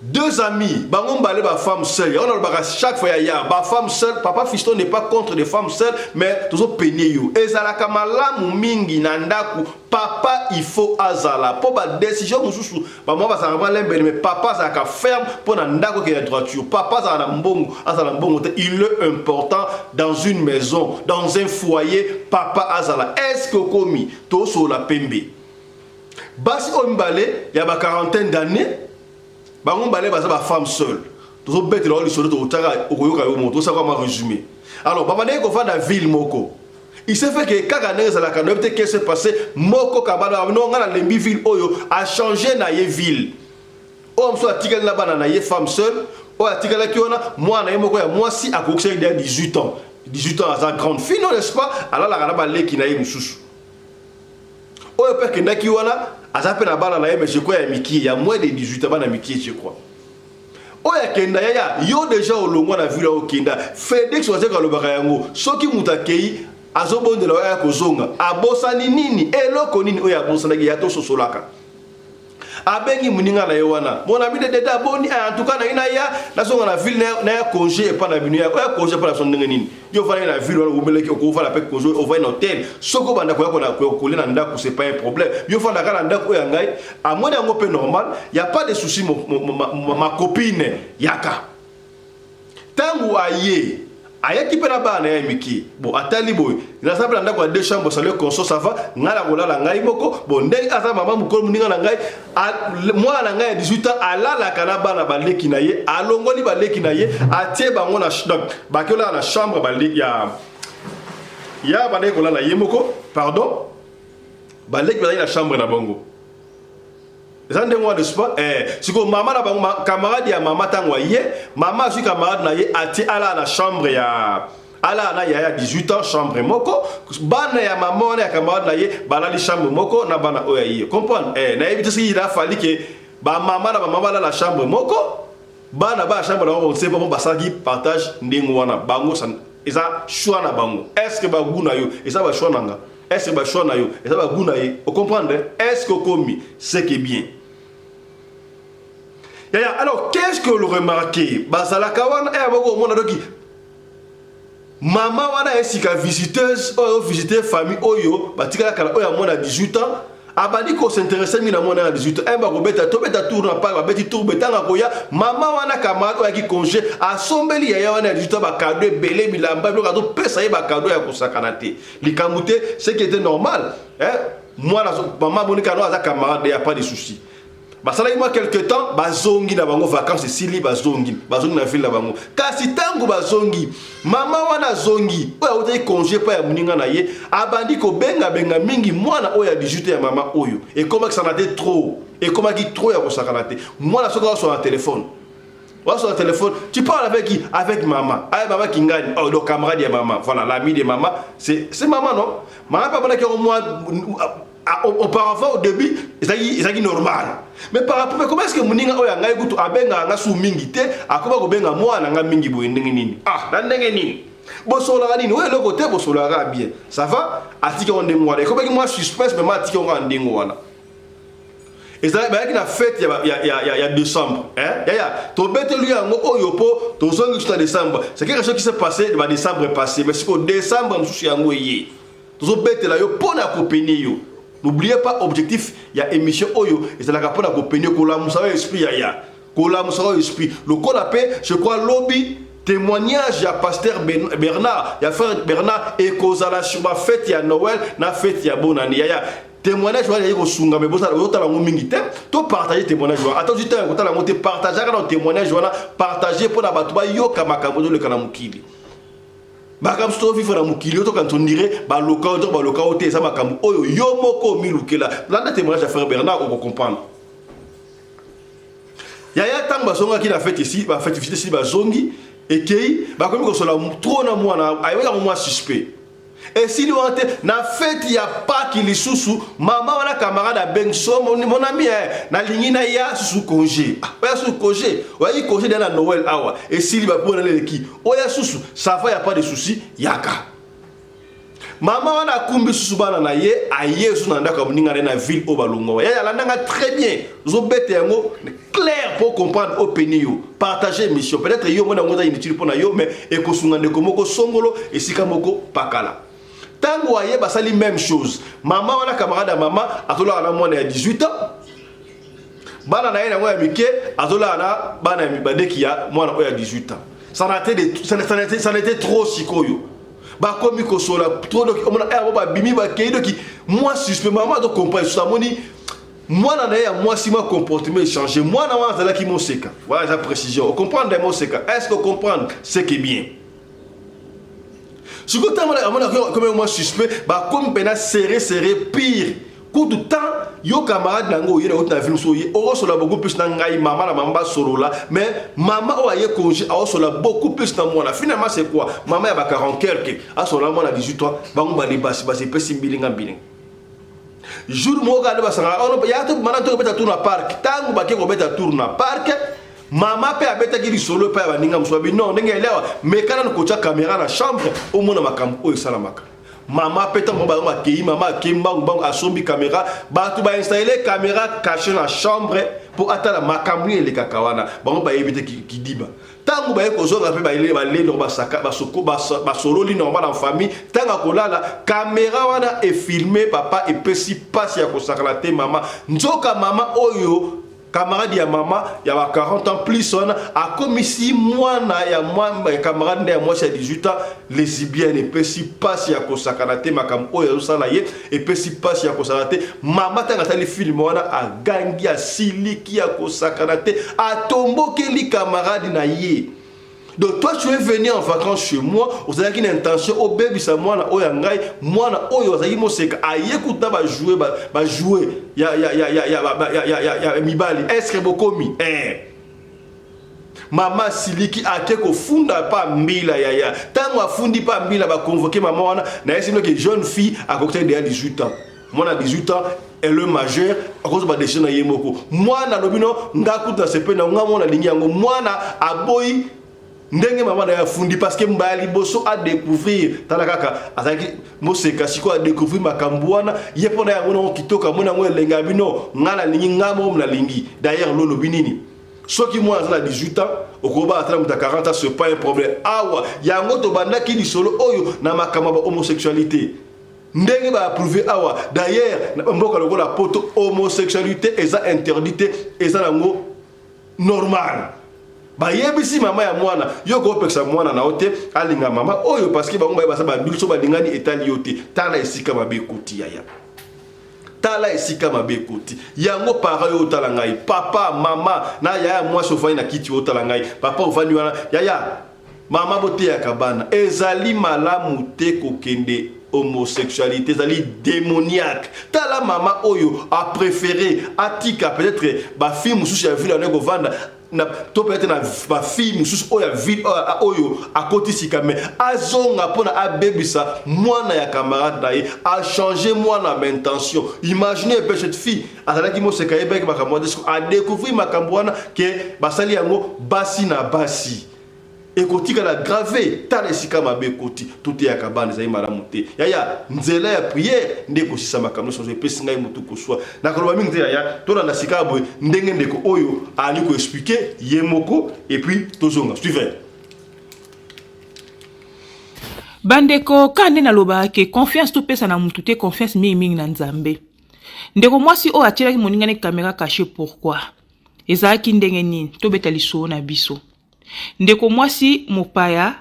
Deux amis, bango mbale ba femme seule. On a le chaque fois ya ba femme seule, papa fiston n'est pas contre les femmes seules, mais toujours peine yo. Ezalaka malamu mingi na ndaku, papa il faut azala. Pour ba décision mususu, ba moi ba sa vraiment lembe mais papa ça ka ferme pour na ndako ke ya droiture. Papa ça na mbongo, azala mbongo, il est important dans une maison, dans un foyer, papa azala. Est-ce que komi to so la pembe. Basi o mbale, il y a ba quarantaine d'années. Bango balé baza ba femme seule. Tozo bête là lisolo to tara okoyoka yo moto ça va résumé. Alors baba ne ko fa dans ville moko. Il s'est fait que kaka neza la kanote qu'est-ce qui s'est passé moko kabana no ngala lembi ville oyo a changé na ye ville. Homme soit tika na bana na ye femme seule, o atika la kiona moi na ye moko ya moi si a kokse il y a 18 ans. 18 ans à sa grande fille non n'est-ce pas? Alors la kana ba leki na ye mususu. O pe ke ndaki wana azape na bana na ye mais je crois ya miki ya moins de 18 ans bana miki je crois. Oya kenda ya yo déjà au longo na villa au kenda Félix wazeka lobaka yango soki mutakei azobonde la ya kozonga abosani nini eloko nini oya abosana ya to sosolaka abengi muninga na yewana mon ami de deda boni en tout cas na ina ya nazonga na ville na ya congé pa na binu ya congé pa na son ndenge nini yo fana na ville wala ubeleki ko fala pe congé au va na hôtel soko banda ko na ko na ndako c'est pas un problème yo fana kana ndako ya ngai à moins yango pe normal y a pas de souci ma copine yaka tangu aye ayaki pe na bana ya miki bon atali boy na sabla ndako ya deux chambres ça le conso ça va ngala kolala ngai moko bon ndenge asa mama mukolo muninga na ngai moi na ngai 18 ans alala kana bana baleki na ye alongoli baleki na ye atie bango na donc bakola na chambre baleki ya bana kolala ye moko pardon baleki baleki na chambre na bango. Zande moi de sport siko mama na bango camarade ya mama tangwa ye mama suis camarade na ye ati ala na chambre ya ala na ya 18 ans chambre moko bana ya mama na camarade na ye bala li chambre moko na bana oya ye comprendre na éviter si il a fallu que ba mama na mama bala la chambre moko bana ba chambre na on sait pas bon basaki partage ndingo wana bango san eza choix na bango est-ce que ba guna yo eza ba choix nanga est-ce que ba choix na yo eza ba guna ye o comprendre est-ce que komi c'est que bien. Alors, qu'est-ce que vous remarquez? Basala kawana e aboko mona doki. Maman wana esika visiteuse oyo visiter famille oyo batika kala oyo mona 18 ans abandi ko s'intéresser mina mona 18 ans emba ko beta to beta tour na pa ba beti tour betanga koya maman wana camarade oyo ki congé asombeli ya wana 18 ans ba cadeau belé bilamba bilo kato pesa ye ba cadeau ya kosakana te likamute ce qui était normal moi maman bonika no aza camarade ya pas de souci. Basala moi quelque temps bazongi na bango vacances sili bazongi na ville na bango kasi tango bazongi mama wana zongi oya ote congé pa ya muninga na ye abandi ko benga mingi mwana oya 18 ya mama oyo et comment que ça n'a été trop et comment qui trop ya ko sakanate mwana soko sur un téléphone sur le téléphone tu parles avec qui avec maman avec maman qui gagne oh le camarade de maman voilà l'ami de maman c'est maman non maman pas pendant que moi auparavant au début c'est normal mais par rapport comment est-ce que muninga oya ngai kutu abenga nga su mingi te akoma ko benga mwana nga mingi boye ndenge nini na ndenge nini bosola nini oyo loko te bosola bien ça va atika on ndenge wana ko beki moi suspense mais atika on ndenge wana et ça ba na fête ya décembre to bete lui yango oyo po to zongi tout décembre c'est quelque chose qui s'est passé dans décembre passé mais c'est qu'au décembre mususu yango yé to bete la yo pona ko peni yo. N'oubliez pas objectif, il y a émission Oyo et c'est la capone à copier Kola Moussa esprit ya Kola Moussa esprit. Le col appelle, je crois lobby témoignage ya pasteur Bernard, ya frère Bernard et causala sur ma fête ya Noël, na fête ya bonne année ya témoignage wa ya ko sunga mais bosa o tala ngomingi te to partager témoignage wa attends du temps ko tala monter partager ka témoignage wana partager pour na batu ba yo kama kamozo le kana mukili. Bakam sto vivre na mukili to quand on dirait ba local te ça makam oyo yo moko milukela là témoignage à frère Bernard on comprendre yaya tang basonga ki na fête ici ba fête ici ba zongi et kei ba komi ko sola trop na mwana ayeka mo suspect et si nous na fête ya pas qui les sous maman wana camarade a ben so mon ami na lingi na ya sous congé ya sous congé ouais congé dans la Noël awa et si il va pour aller qui oya sous ça va y a pas de souci yaka maman wana kumbi sous bana na ye aye sous na ndaka mninga na ville au balongo ya la ndanga très bien zo bete yango clair pour comprendre opinion partager mission peut-être yo mona ngota inutile pour na yo mais e ko sunga ndeko moko songolo et sika moko pakala. Tango aye basali même chose. Maman wana camarade à maman atola na mwana ya 18 ans. Bana na yena ngoya mike atola na bana mibade ki ya mwana ya 18 ans. Ça n'était trop sikoyo. Ba komi ko sola trop donc on a ba bimi ba keido ki moi suspect maman do comprendre ça moni moi na ya moi si ma comportement changer moi na wana qui mo seka. Voilà la précision. On comprend des mots seka. Est-ce que comprendre ce qui est bien? Si vous avez comme moi suspect, bah comme pena serré pire. Coup de temps, yo camarade nango yé na ville soye, oro sola beaucoup plus na ngai maman la mamba solo là, mais maman o aye congé a sola beaucoup plus na moi. Finalement c'est quoi? Maman ya ba 40 quelque, a sola moi na 18 ans, ba ngba li basi pesi mbilinga mbilinga. Jour mo ga ba sanga, on ya to mana to beta tour na parc, tangu ba ke ko beta tour na parc. Maman peut abeta ki solo pa baninga mswabi non ndenge elewa mekana no kocha caméra na chambre au mona makambo oyo salamaka maman peut tant ba kei maman kemba mbang asombi caméra ba tu ba installer caméra cachée na chambre pour atala makambo ele kakawana bango ba yebite ki diba tangu ba ko zo rapé ba ile ba le no ba saka ba soko ba solo li normal en famille tanga kolala caméra wana est filmé papa et pesi passe ya ko sakala te maman nzoka maman oyo camarade ya maman ya 40 ans plus on a comme ici moi na ya moi camarade ya moi c'est 18 ans lesbienne et puis si passe ya ko sakanate makam oyo sala ye et puis si passe ya ko sakanate maman tanga tali film wana a gangi a siliki ya ko sakanate a tomboke li camarade na ye. Donc toi tu es venu en vacances chez moi, vous avez une intention au bébé ça moi na oyangai, moi na oyo za yimo seka ayekuta ba jouer ya mibali est-ce que bokomi Mama siliki akeko funda pa mbila ya tango afundi pa mbila ba convoquer maman wana na esimo que jeune fille à côté de 18 ans. Moi na 18 ans elle est majeure à cause ba décision na yemoko. Moi na lobino ngakuta sepe na ngamo na lingi yango moi na aboyi ndenge maman na fundi parce que mbali boso a découvrir talakaka azaki moseka siko a découvrir makambwana yepona yango no kitoka mona ngo lenga bino ngala lingi ngamo na lingi d'ailleurs lolo binini soki moi à 18 ans okoba atala muta 40 ans c'est pas un problème awa yango to banda ki di solo oyo na makamba ba homosexualité ndenge ba approuver awa d'ailleurs mboka loko la poto homosexualité eza interdite eza nango normal. Ba yebisi mama ya mwana yo ko peksa mwana na ote alinga mama oyo parce que bango ba ba bilso ba lingani etali yote tala esika mabe koti ya tala esika mabe koti yango para yo tala ngai papa mama na ya moi sofani na kiti yo tala ngai papa ovani wana ya mama bote ya kabana ezali malamu te kokende homosexualité ezali démoniaque tala mama oyo a préféré atika peut-être ba fille mususu ya ville na ko vanda na to peut-être na ba fille mususu oyo ville oyo akoti sika mais azonga pona abebisa mwana ya camarade na ye a changer mwana ma intention. Imaginez un peu cette fille azalaki mo seka ebek makambo a découvrir makambo wana ke basali yango basi na basi ekoti kala gravé tala esika mabe koti tout ya kabane za imara muté yaya nzela ya prière ndeko sisa makambo so epesi ngai mutu ko swa na koloba mingi yaya to na sika boy ndenge ndeko oyo ali ko expliquer yemoko et puis tozonga suivez bandeko kande na loba ke confiance to pesa na mutu te confiance mingi na nzambe ndeko mwasi o atiraki moninga ne caméra cachée pourquoi ezaki ndenge nini to betali so na biso ndeko mwasi mopaya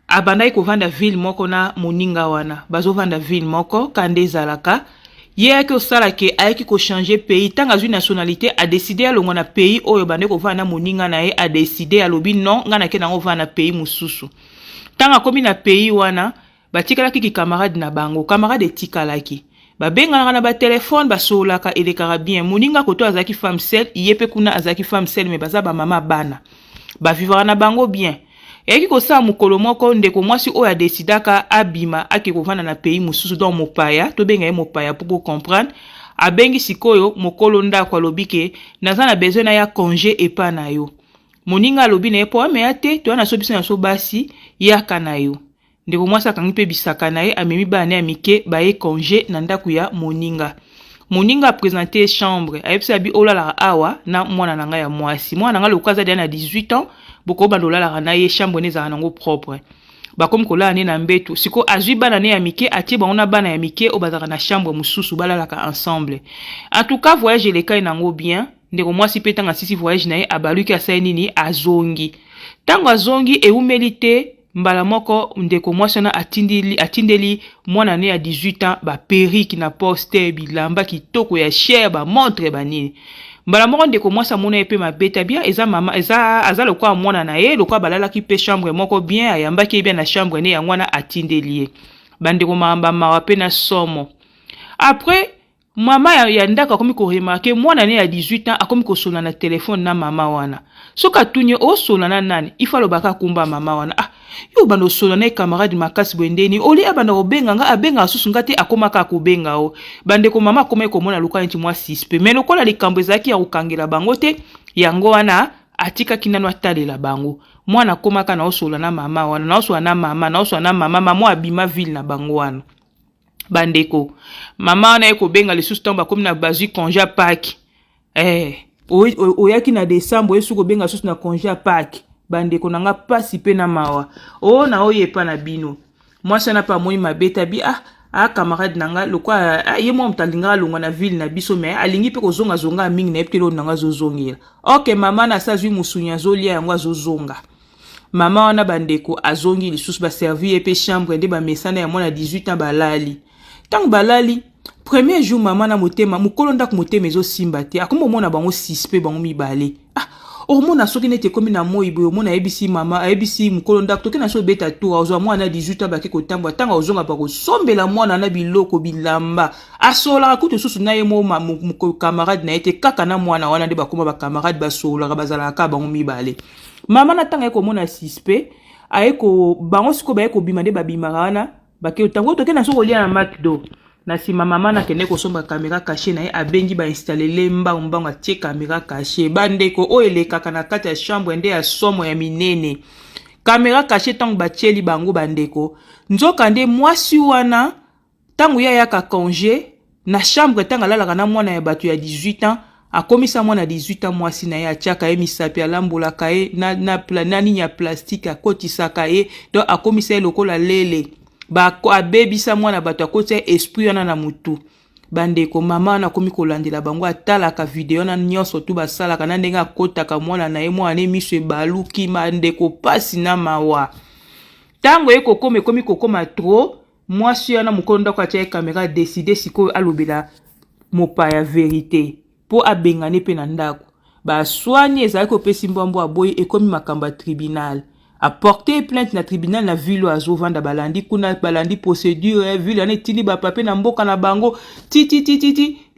abandai ko vanda ville moko na moninga wana bazo vanda ville moko kande zalaka ye yaki osala ke ayaki ko changer pays tanga zui nationalité a décidé alongo na pays oyo bande ko vanda moninga na ye a décidé alobi non ngana ke nango vanda pays mususu tanga komi na pays wana batikalaki ki camarade na bango camarade etikalaki babengana na ba téléphone basolaka elekaka bien moninga koto azaki femme seule yepe kuna azaki femme seule mais baza ba mama bana ba vivra na bango bien eki kosa mukolo moko ndeko mwasi oyo adesidaka abima ake kovanda na pays mususu donc mopaya to benga ye mopaya pour comprendre abengi sikoyo mokolo ndako alobi ke naza na besoin na ya congé epa na yo moninga alobi na ye po me ate to na so biso na so basi yaka na yo ndeko mwasi akangi pe bisaka na ye amemi bana ya mike baye congé na ndako ya moninga moninga présenté chambre ayebisa bi olala awa na mwana nanga ya mwasi mwana nanga lokaza dia na 18 ans boko bandolala na ye chambre neza nango propre bakomi kolala ne na mbeto siko azwi bana ne ya mike atie bango na bana ya mike obazaka na chambre mususu balalaka ensemble en tout cas voyage elekai nango bien ndeko mwasi pe tanga sisi voyage na ye abaluki asai nini azongi tango azongi eumeli te mbala moko ndeko mwasi na atindeli mwana ne ya 18 ans ba perruque na poster bilamba kitoko ya cher ba montre ba nini mbala moko ndeko mwasi amona ye pe mabeta bien eza mama aza lokwa mwana na ye lokwa balalaki pe chambre moko bien ayambaki bien na chambre ne ya mwana atindeli ye bandeko mamba mawa pe na somo après mama ya ndaka akomi ko remarquer mwana ne ya 18 ans akomi ko sola na téléphone na mama wana soka tunye o sola na nani ifalo baka kumba mama wana yo bando sola na camarade makasi bwendeni oli abanda obenga nga abenga asusu ngate akomaka kobenga o bande ko mama akoma ko mona luka nti mwa sispe mais lokola likambo ezaki ya kokangela bango te yango wana atika kinano atalela bango mwana akomaka na osola na mama wana na osola na mama mama abima ville na bango wana bandeko mama wana ekobenga lisusu tamba komi na bazui congé Pâques oyaki na décembre yesu kobenga susu na congé Pâques bandeko nanga pasi pe na mawa na oyepa na bino mwasi na pa moni mabeta bi camarade nanga lokwa ye mo mtalinga longa na ville na biso mais alingi pe kozonga zonga mingi na epitelo nanga zozongela ok mama na sa zwi musunya zolia yango azozonga mama wana bandeko azongi lisusu ba servir pe chambre nde ba mesana ya mwana 18 ans balali tango balali premier jour mama na motema mukolo ndako motema ezo simba te akomo mona bango sispe bango mibale omona soki nete komi na moi boyo mona ebisi mama ebisi mukolo ndako toke na so beta tour ozwa mwana 18 ans bake kotambwa tanga ozonga pa kosombela mwana na biloko bilamba asola kutu susu na ye mo camarade na ete kaka na mwana wana nde bakoma ba camarade basola bazala ka bango mibale mama na tanga eko mona sispe aeko bango siko ba eko bima nde babima wana bake tango toke na so kolia na McDo na sima mama na kende kosomba caméra cachée na ye abengi ba installer lemba mbango atie caméra cachée bandeko o elekaka na kati ya chambre nde ya somo ya minene caméra cachée tango batieli bango bandeko nzoka nde mwasi wana tango ya yaka congé na chambre tanga lalaka na mwana ya bato ya 18 ans akomisa mwana 18 ans mwasi na ye atiaka ye misapi alambolaka ye na nini ya plastique akotisaka ye donc akomisa ye lokola lele abebisa mwana bato akotia esprit wana na mutu bandeko mama na komi kolandela bango atalaka video na nyonso tu basalaka na ndenge akotaka mwana na ye mwana miso ebaluki bandeko pasi na mawa tango ye kokoma ekomi kokoma trop mwasi wana mokolo ndako atia caméra décider sikoyo alobela mopaya vérité po abengane pe na ndako baswani ezalaki kopesi mbwambo aboyi ekomi makambo ya tribunal a porté plainte na tribunal na ville azovanda balandi kuna balandi procédure ville ane tili ba papier na mboka na bango ti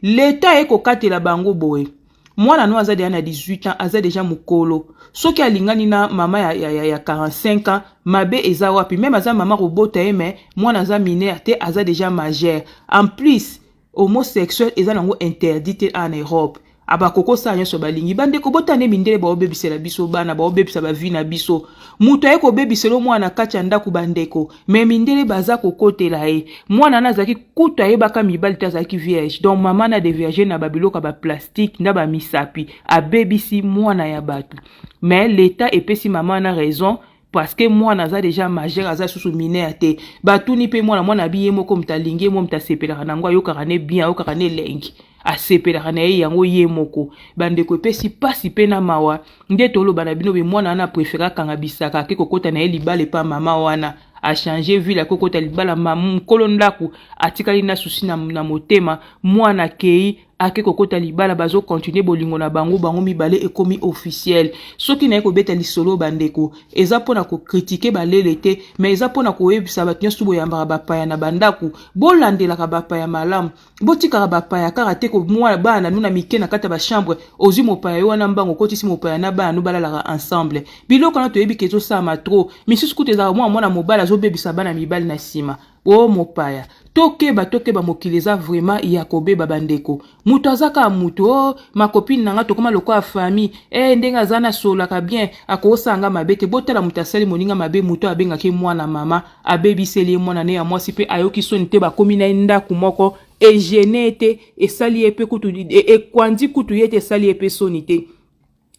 l'état eko katela bango boye mwana no azade na 18 ans azade déjà mukolo soki alingani na mama ya 45 ans mabe eza wapi même aza mama robota eme mwana aza mineur te aza déjà majeur en plus homosexuel eza nango interdit en Europe abakoko sa nyonso balingi bandeko botane mindele ba obebisela biso bana ba obebisa ba vie na biso muto ayeko obebiselo mwana kati ya ndako bandeko me mindele baza kokotela ye mwana na zaki kuta ye baka mibali ta zaki vierge donc mama na de vierge na babiloka ba plastique na ba misapi abebisi mwana ya bato mais l'état epesi mama na raison parce que mwana aza déjà majeur aza susu mineur te batuni pe mwana biye moko mtalingi mo mtasepelaka nango ayokaka ne bien ayokaka ne lengi asepelaka na ye yango ye moko bandeko epesi pasi pe na mawa nde toloba na bino be mwana wana prefera kanga bisaka ake kokota na ye libala pa mama wana a changer ville akokota libala mukolo ndako atikali na susi na motema mwana kei ake kokota libala bazo continuer bolingo na bango bango mibale ekomi officiel soki na ekobeta lisolo bandeko eza pona ko critiquer balele te mais eza pona ko yebisa bato nyonso boyambaka bapaya na bandaku bolandelaka bapaya malamu botikaka bapaya kaka te ko mwana bana nuna mike na kata ba chambre ozwi mopaya yo wana mbango kotisi mopaya na bana no balalaka ensemble biloko na toyebi ke ezosama tro misusu kutu ezaka mwana mobali azobebisa bana mibali na nsima o mopaya tokeba mokili eza vraiment ya kobeba bandeko mutu azaka mutu o makopine nanga tokoma lokola famille ndenge aza na solaka bien akosanga mabe te botala mutu asali moninga mabe mutu abengaki mwana mama abebiseli mwana ne ya mwasi pe ayoki soni te bakomi na ndaku moko egene te esali epe kutu ekwandi kutu yete esali epe soni te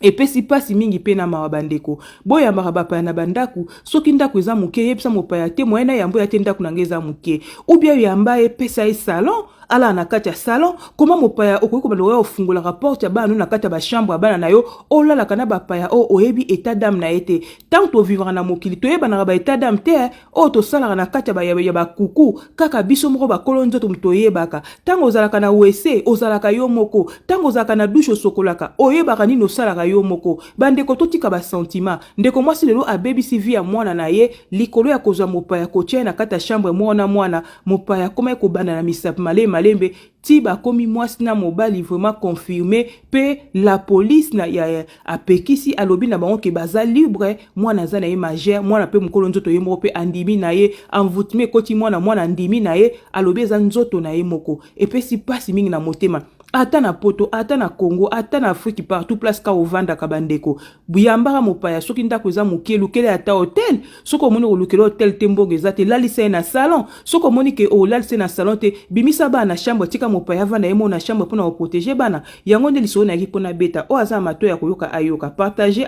epesi pasi mingi pe na mawa bandeko boyambaka bapaya na bandaku soki ndaku eza moke yebisa mopaya te moyena yambo ya te ndaku nange eza moke ubia yamba epesa ye salon ala na kati ya salon koma mopaya okoki kobaloka ofungolaka porte ya bana na kati ya bachambre ya bana na yo olalaka na bapaya o oyebi état d'âme na ye te tant tovivaka na mokili toyebanaka ba état d'âme te o tosalaka na kati ya bakuku kaka biso moko bakolo nzoto toyebaka ntango ozalaka na wc ozalaka yo moko ntango ozalaka na douche osokolaka oyebaka nini osalaka yo moko bandeko totika basentiment ndeko mwasi lelo abebisi vi ya mwana na ye likolo ya kozwa mopaya kotia na kati ya chambre mwana mopaya koma ekobanda na misapi malembe ti bakomi mwasi na mobali vraiment confirmé pe la police na ya apekisi alobi na bango ke baza libre mwana aza na ye majeur mwana pe mokolo nzoto ye moko pe andimi na ye envoûtement koti mwana andimi na ye alobi eza nzoto na ye moko epesi pasi mingi na motema ata na poto ata na Congo ata na Afrique partout place ka ovanda ka bandeko buyambaka mopaya soki ndako eza moke lukele ata hotel soko moni ko lukele hotel tembonge eza te lalisa na salon soko moni ke o lalisa na salon te bimisa ba na chambre tika mopaya vana emo na chambre pona protéger bana yango nde liso na ki pona beta o aza mato ya koyoka ayoka partager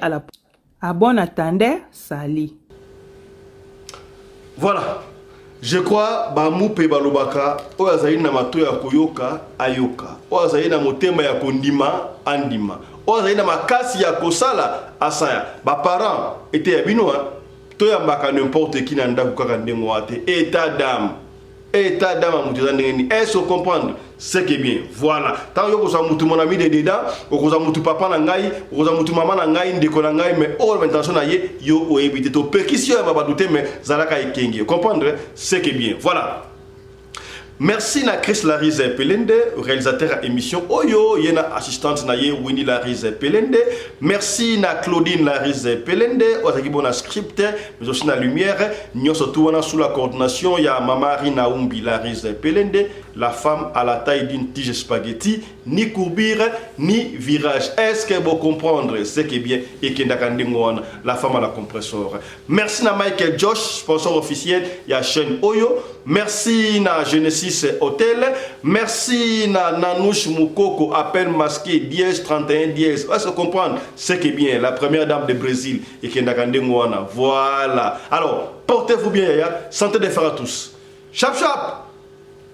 à bon attendeur sali. Voilà. Je crois bamu pe balobaka o azali na mato ya koyoka ayoka o azali na motema ya kondima andima o azali na makasi ya kosala asaya ba parents était ya bino to ya mbaka n'importe qui na ndaku kaka ndengo ate état d'âme mutu ndengeni est-ce comprendre ce qui est bien voilà tant yo ko sa mutu mon ami de dedans ko sa mutu papa na ngai ko sa mutu mama na ngai ndeko na ngai mais all intention na ye yo o éviter to pékition ba badouté mais zalaka ikengi comprendre ce qui est bien voilà. Merci na Chris Larize Pelende, réalisateur à émission Oyo, yena assistante na ye Winnie Larize Pelende. Merci na Claudine Larize Pelende, otaki bona script, mais aussi na lumière. Nous surtout sous la coordination ya Mamari Naumbi Larize Pelende, la femme à la taille d'une tige spaghetti, ni courbure ni virage. Est-ce que vous comprenez ce qui est bien et qui est la femme à la compresseur. Merci na Michael Josh, sponsor officiel ya chaîne Oyo. Merci na Genesis Hotel. Merci na Nanouche Moukoko, appel masqué 103110. Est-ce que vous comprenez ce qui est bien, la première dame de Brésil et qui est voilà. Alors, portez-vous bien, yaya. Santé de fer à tous. Chap chap.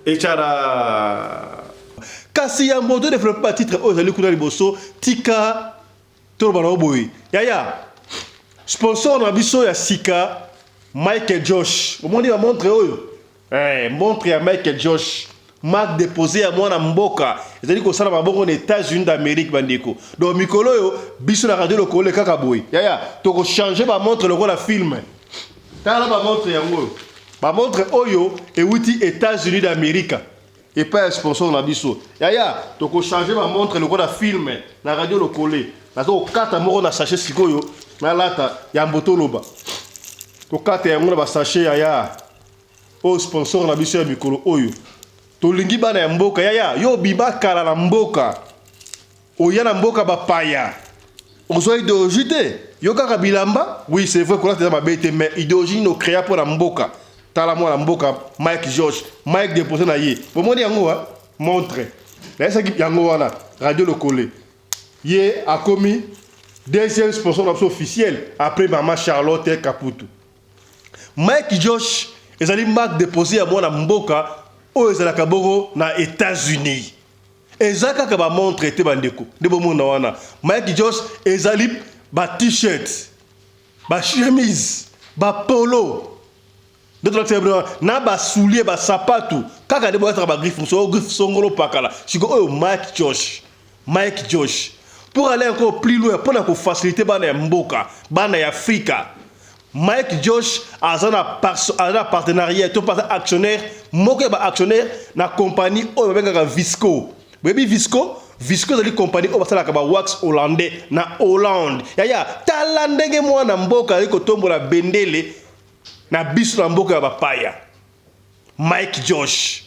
Et tchara. Kasi ya modo développé par titre Ozali Kuna Liboso, Tika Tolobana Boy. Yaya. Sponsor na biso ya Sika, Michael Josh. Au moins il va montrer Oyo. Montre à Michael Josh. Marque déposé à moi na mboka. C'est-à-dire que ça na mboka aux États-Unis d'Amérique bandeko. Donc mikolo yo biso na radio lokolo le kaka boy. Yaya, to ko changer ba montre le la film. Tala ba montre yango. Ba montre Oyo et wuti États-Unis d'Amérique. Et pas un sponsor na biso. Yaya, to ko changer ba montre le la film na radio lokolo. Na to kata moko na sachet sikoyo na lata ya mboto loba. To kata yango na ba sachet yaya. O sponsor na biso ya mikolo Oyo. Tolingi bana ya mboka yaya yo biba kala na mboka. Oya na mboka ba paya. Ozo idéologie te. Yo kaka bilamba. Oui, c'est vrai qu'on a ma bête mais idéologie no créa pour la mboka. Tala moi la mboka Mike George, Mike déposé na yé. Bon moi yango ha montre. Là ça qui yango wana radio le collé. Yé a commis deuxième sponsor officiel après maman Charlotte Caputo. Mike George ezali marque déposé à moi na mboka o ezala kaboro na États-Unis. Ezaka ka ba montre te bandeko. De bomona wana. Mike Josh ezali ba t-shirt, ba chemise, ba polo. D'autres na ba soulier ba sapato kaka de boyata ba griffe so griffe songolo pakala siko oyo Mike Josh pour aller encore plus loin pour na faciliter bana ya mboka bana ya Afrika. Mike Josh a un partenariat tout actionnaire moko ba actionnaire na compagnie oyo bengaka Visco. Baby Visco c'est compagnie oyo basalaka ba wax hollandais na Hollande. Yaya tala ndenge mwana mboka liko tombola bendele na biso na mboka ya bapaya. Mike Josh.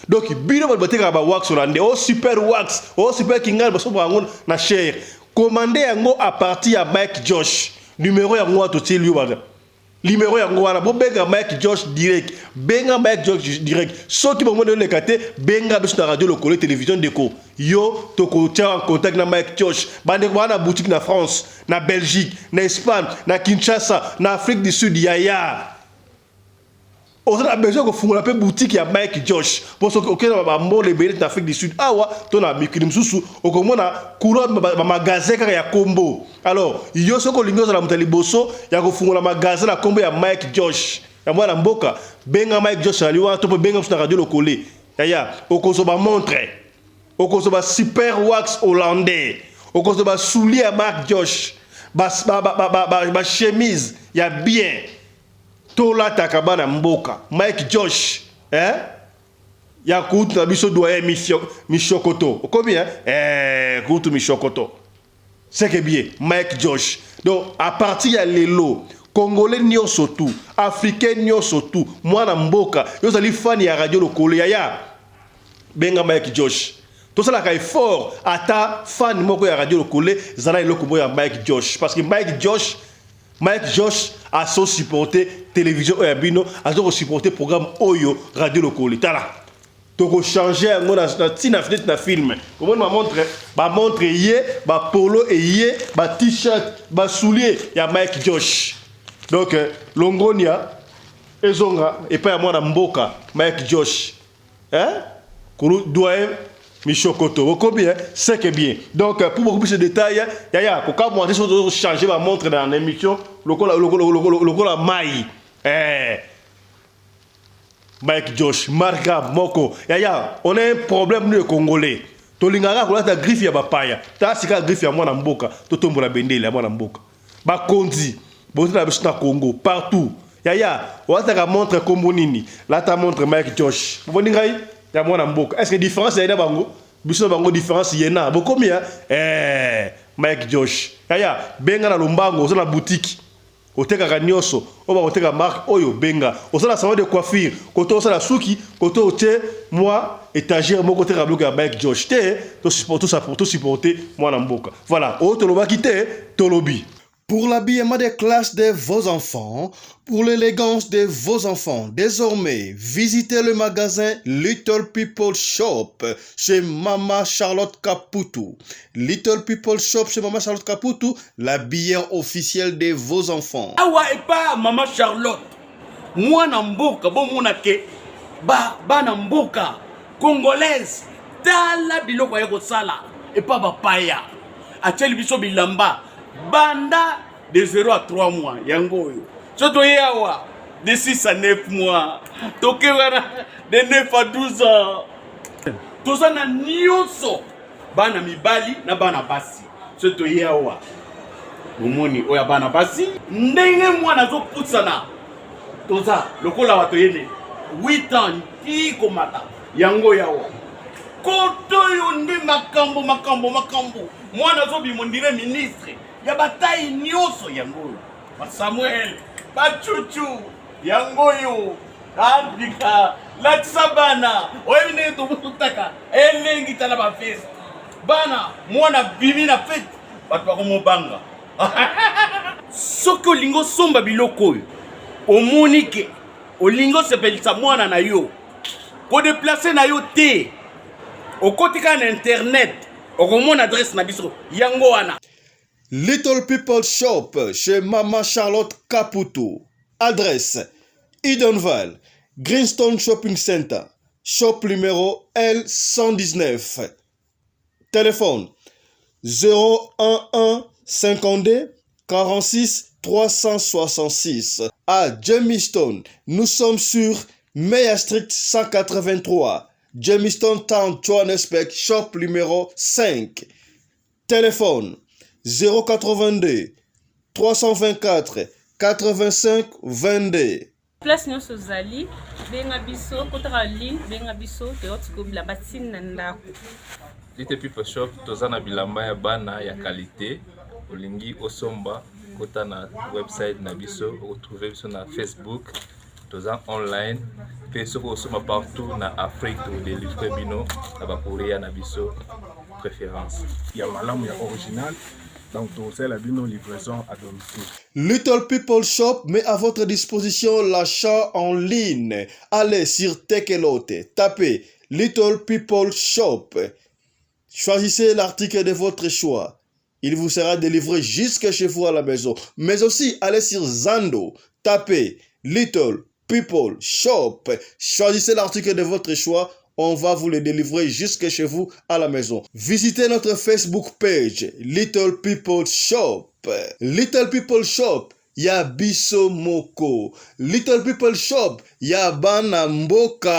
Donc bino bateka ba wax hollandais o super kingal baso bango na cher. Commandé yango à partir ya Mike Josh. Numéro yango wa toti liyo bana. Numéro yango wana bo benga Mike Josh direct. Benga Mike Josh direct. Soki bo mo le kate benga biso na radio lokole télévision déco. Yo toko tia en contact na Mike Josh. Bande ko na boutique na France, na Belgique, na Espagne, na Kinshasa, na Afrique du Sud yaya. On a besoin de faire une boutique à Mike Josh. Pour ce que on a les bénéfices d'Afrique du Sud. Ah ouais, ton ami qui nous sous. Au comment on a courant magasin qui a combo. Alors, il y a ce que l'ingénieur de la Montali Bosso, il y a que faire un magasin à combo à Mike Josh. Il y a moi la mboka. Benga Mike Josh à lui, tu peux benga sur la radio le coller. Yaya, au cause de montre. Au cause de super wax hollandais. Au cause de soulier à Mike Josh. Ba chemise, il y a bien. Tola takabana mboka Mike Josh ya kutu na biso doye mishokoto combien kutu mishokoto c'est que bien Mike Josh. Donc à partir ya lelo congolais nyonso tout africain nyonso tout mwana mboka yo zali fan ya radio lokole ya benga Mike Josh. Tout ça là effort ata fan moko ya radio lokole zala eloko ya Mike Josh parce que Mike Josh a son supporté télévision Oyabino, a son supporté programme Oyo radio lokoli. Tala. Donc changer na tina fenêtre na film. Comment ma montre yé, ba polo et yé, ba t-shirt, ba soulier ya Mike Josh. Donc Longonia ezonga et pas moi na mboka Mike Josh. Kuru doyen Michokoto, combien c'est que bien. Donc pour beaucoup plus de détails, yaya, quand moi je changer ma montre dans l'émission, le Mai, Mike Josh, Marga Moko, yaya, on a un problème nous les Congolais. Tolingara kola ta griffe ya bapaya, ta sika griffe ya mwana mboka, to tombola bendele ya mwana mboka. Ba konzi, bon na biso na Congo partout. Yaya, on a ta montre kombo nini, là ta montre Mike Josh. Vous voyez ngai? Est-ce que différence est là bango? Biso bango différence yena. Bo combien? Mike Josh. Yaya, benga na lombango, on la boutique. Oteka kanyoso, on va oteka marque oyo benga. On la salon de coiffure, koto on la souki, koto ote moi étagère mon côté rablo ka Mike Josh. Tout ça pour tout supporter moi na mboka. Voilà, o toloba kité, tolobi. Pour l'habillement des classes de vos enfants, pour l'élégance de vos enfants, désormais, visitez le magasin Little People Shop chez Mama Charlotte Caputo. Little People Shop chez Mama Charlotte Caputo, l'habilleur officiel de vos enfants. Awa et pas Mama Charlotte. Moi namboka, bon monake, ba namboka, congolaise, tala biloko ya kosala, et pas bapaya. Acheli biso bilamba. Banda de 0 à 3 mois, yango yo. Soto yawa de 6 à 9 mois. Toke wana de 9 à 12 ans. Toza na nyonso. Bana mibali na bana basi. Soto yawa. Bomoni oya bana basi. Ndenge mwana zo putsana. Toza lokola wato yene 8 ans ti komata. Yango yawa. Koto yo ndi makambo. Mwana zo bimondire ministre. Ya bataille nyoso yango ba Samuel ba Chuchu yango yo Afrika la tsabana oyine to mutaka elengi tala ba fest bana mwana bimi na fête bato ba komobanga soko lingo somba biloko omonike olingo sepelisa mwana na yo ko déplacer na yo te okotika na internet okomona adresse na biso yango wana. Little People Shop chez Mama Charlotte Caputo. Adresse Edenval, Greenstone Shopping Center, shop numéro L119. Téléphone 011 52 46 366. À Jamie Stone, nous sommes sur Meya Street 183, Jamestown Town, Johannesburg, shop numéro 5. Téléphone 082 324 85 22. Place nyonso ozali benga biso kotaka ligne benga biso toyotikobila batine na ndako. Little People Shop toza na bilamba ya bana ya qualité olingi osomba kota na website na biso retrouver biso na Facebook toza online pe soko osomba partout na Afrique to délivrer bino na ba courrier na biso préférence ya malamu ya original. Donc, c'est la livraison à domicile. Little People Shop met à votre disposition l'achat en ligne. Allez sur Tekelote, tapez Little People Shop. Choisissez l'article de votre choix. Il vous sera délivré jusque chez vous à la maison. Mais aussi, allez sur Zando, tapez Little People Shop. Choisissez l'article de votre choix. On va vous le délivrer jusque chez vous à la maison. Visitez notre Facebook page, Little People Shop. Little People Shop, ya biso moko. Little People Shop, ya bana mboka.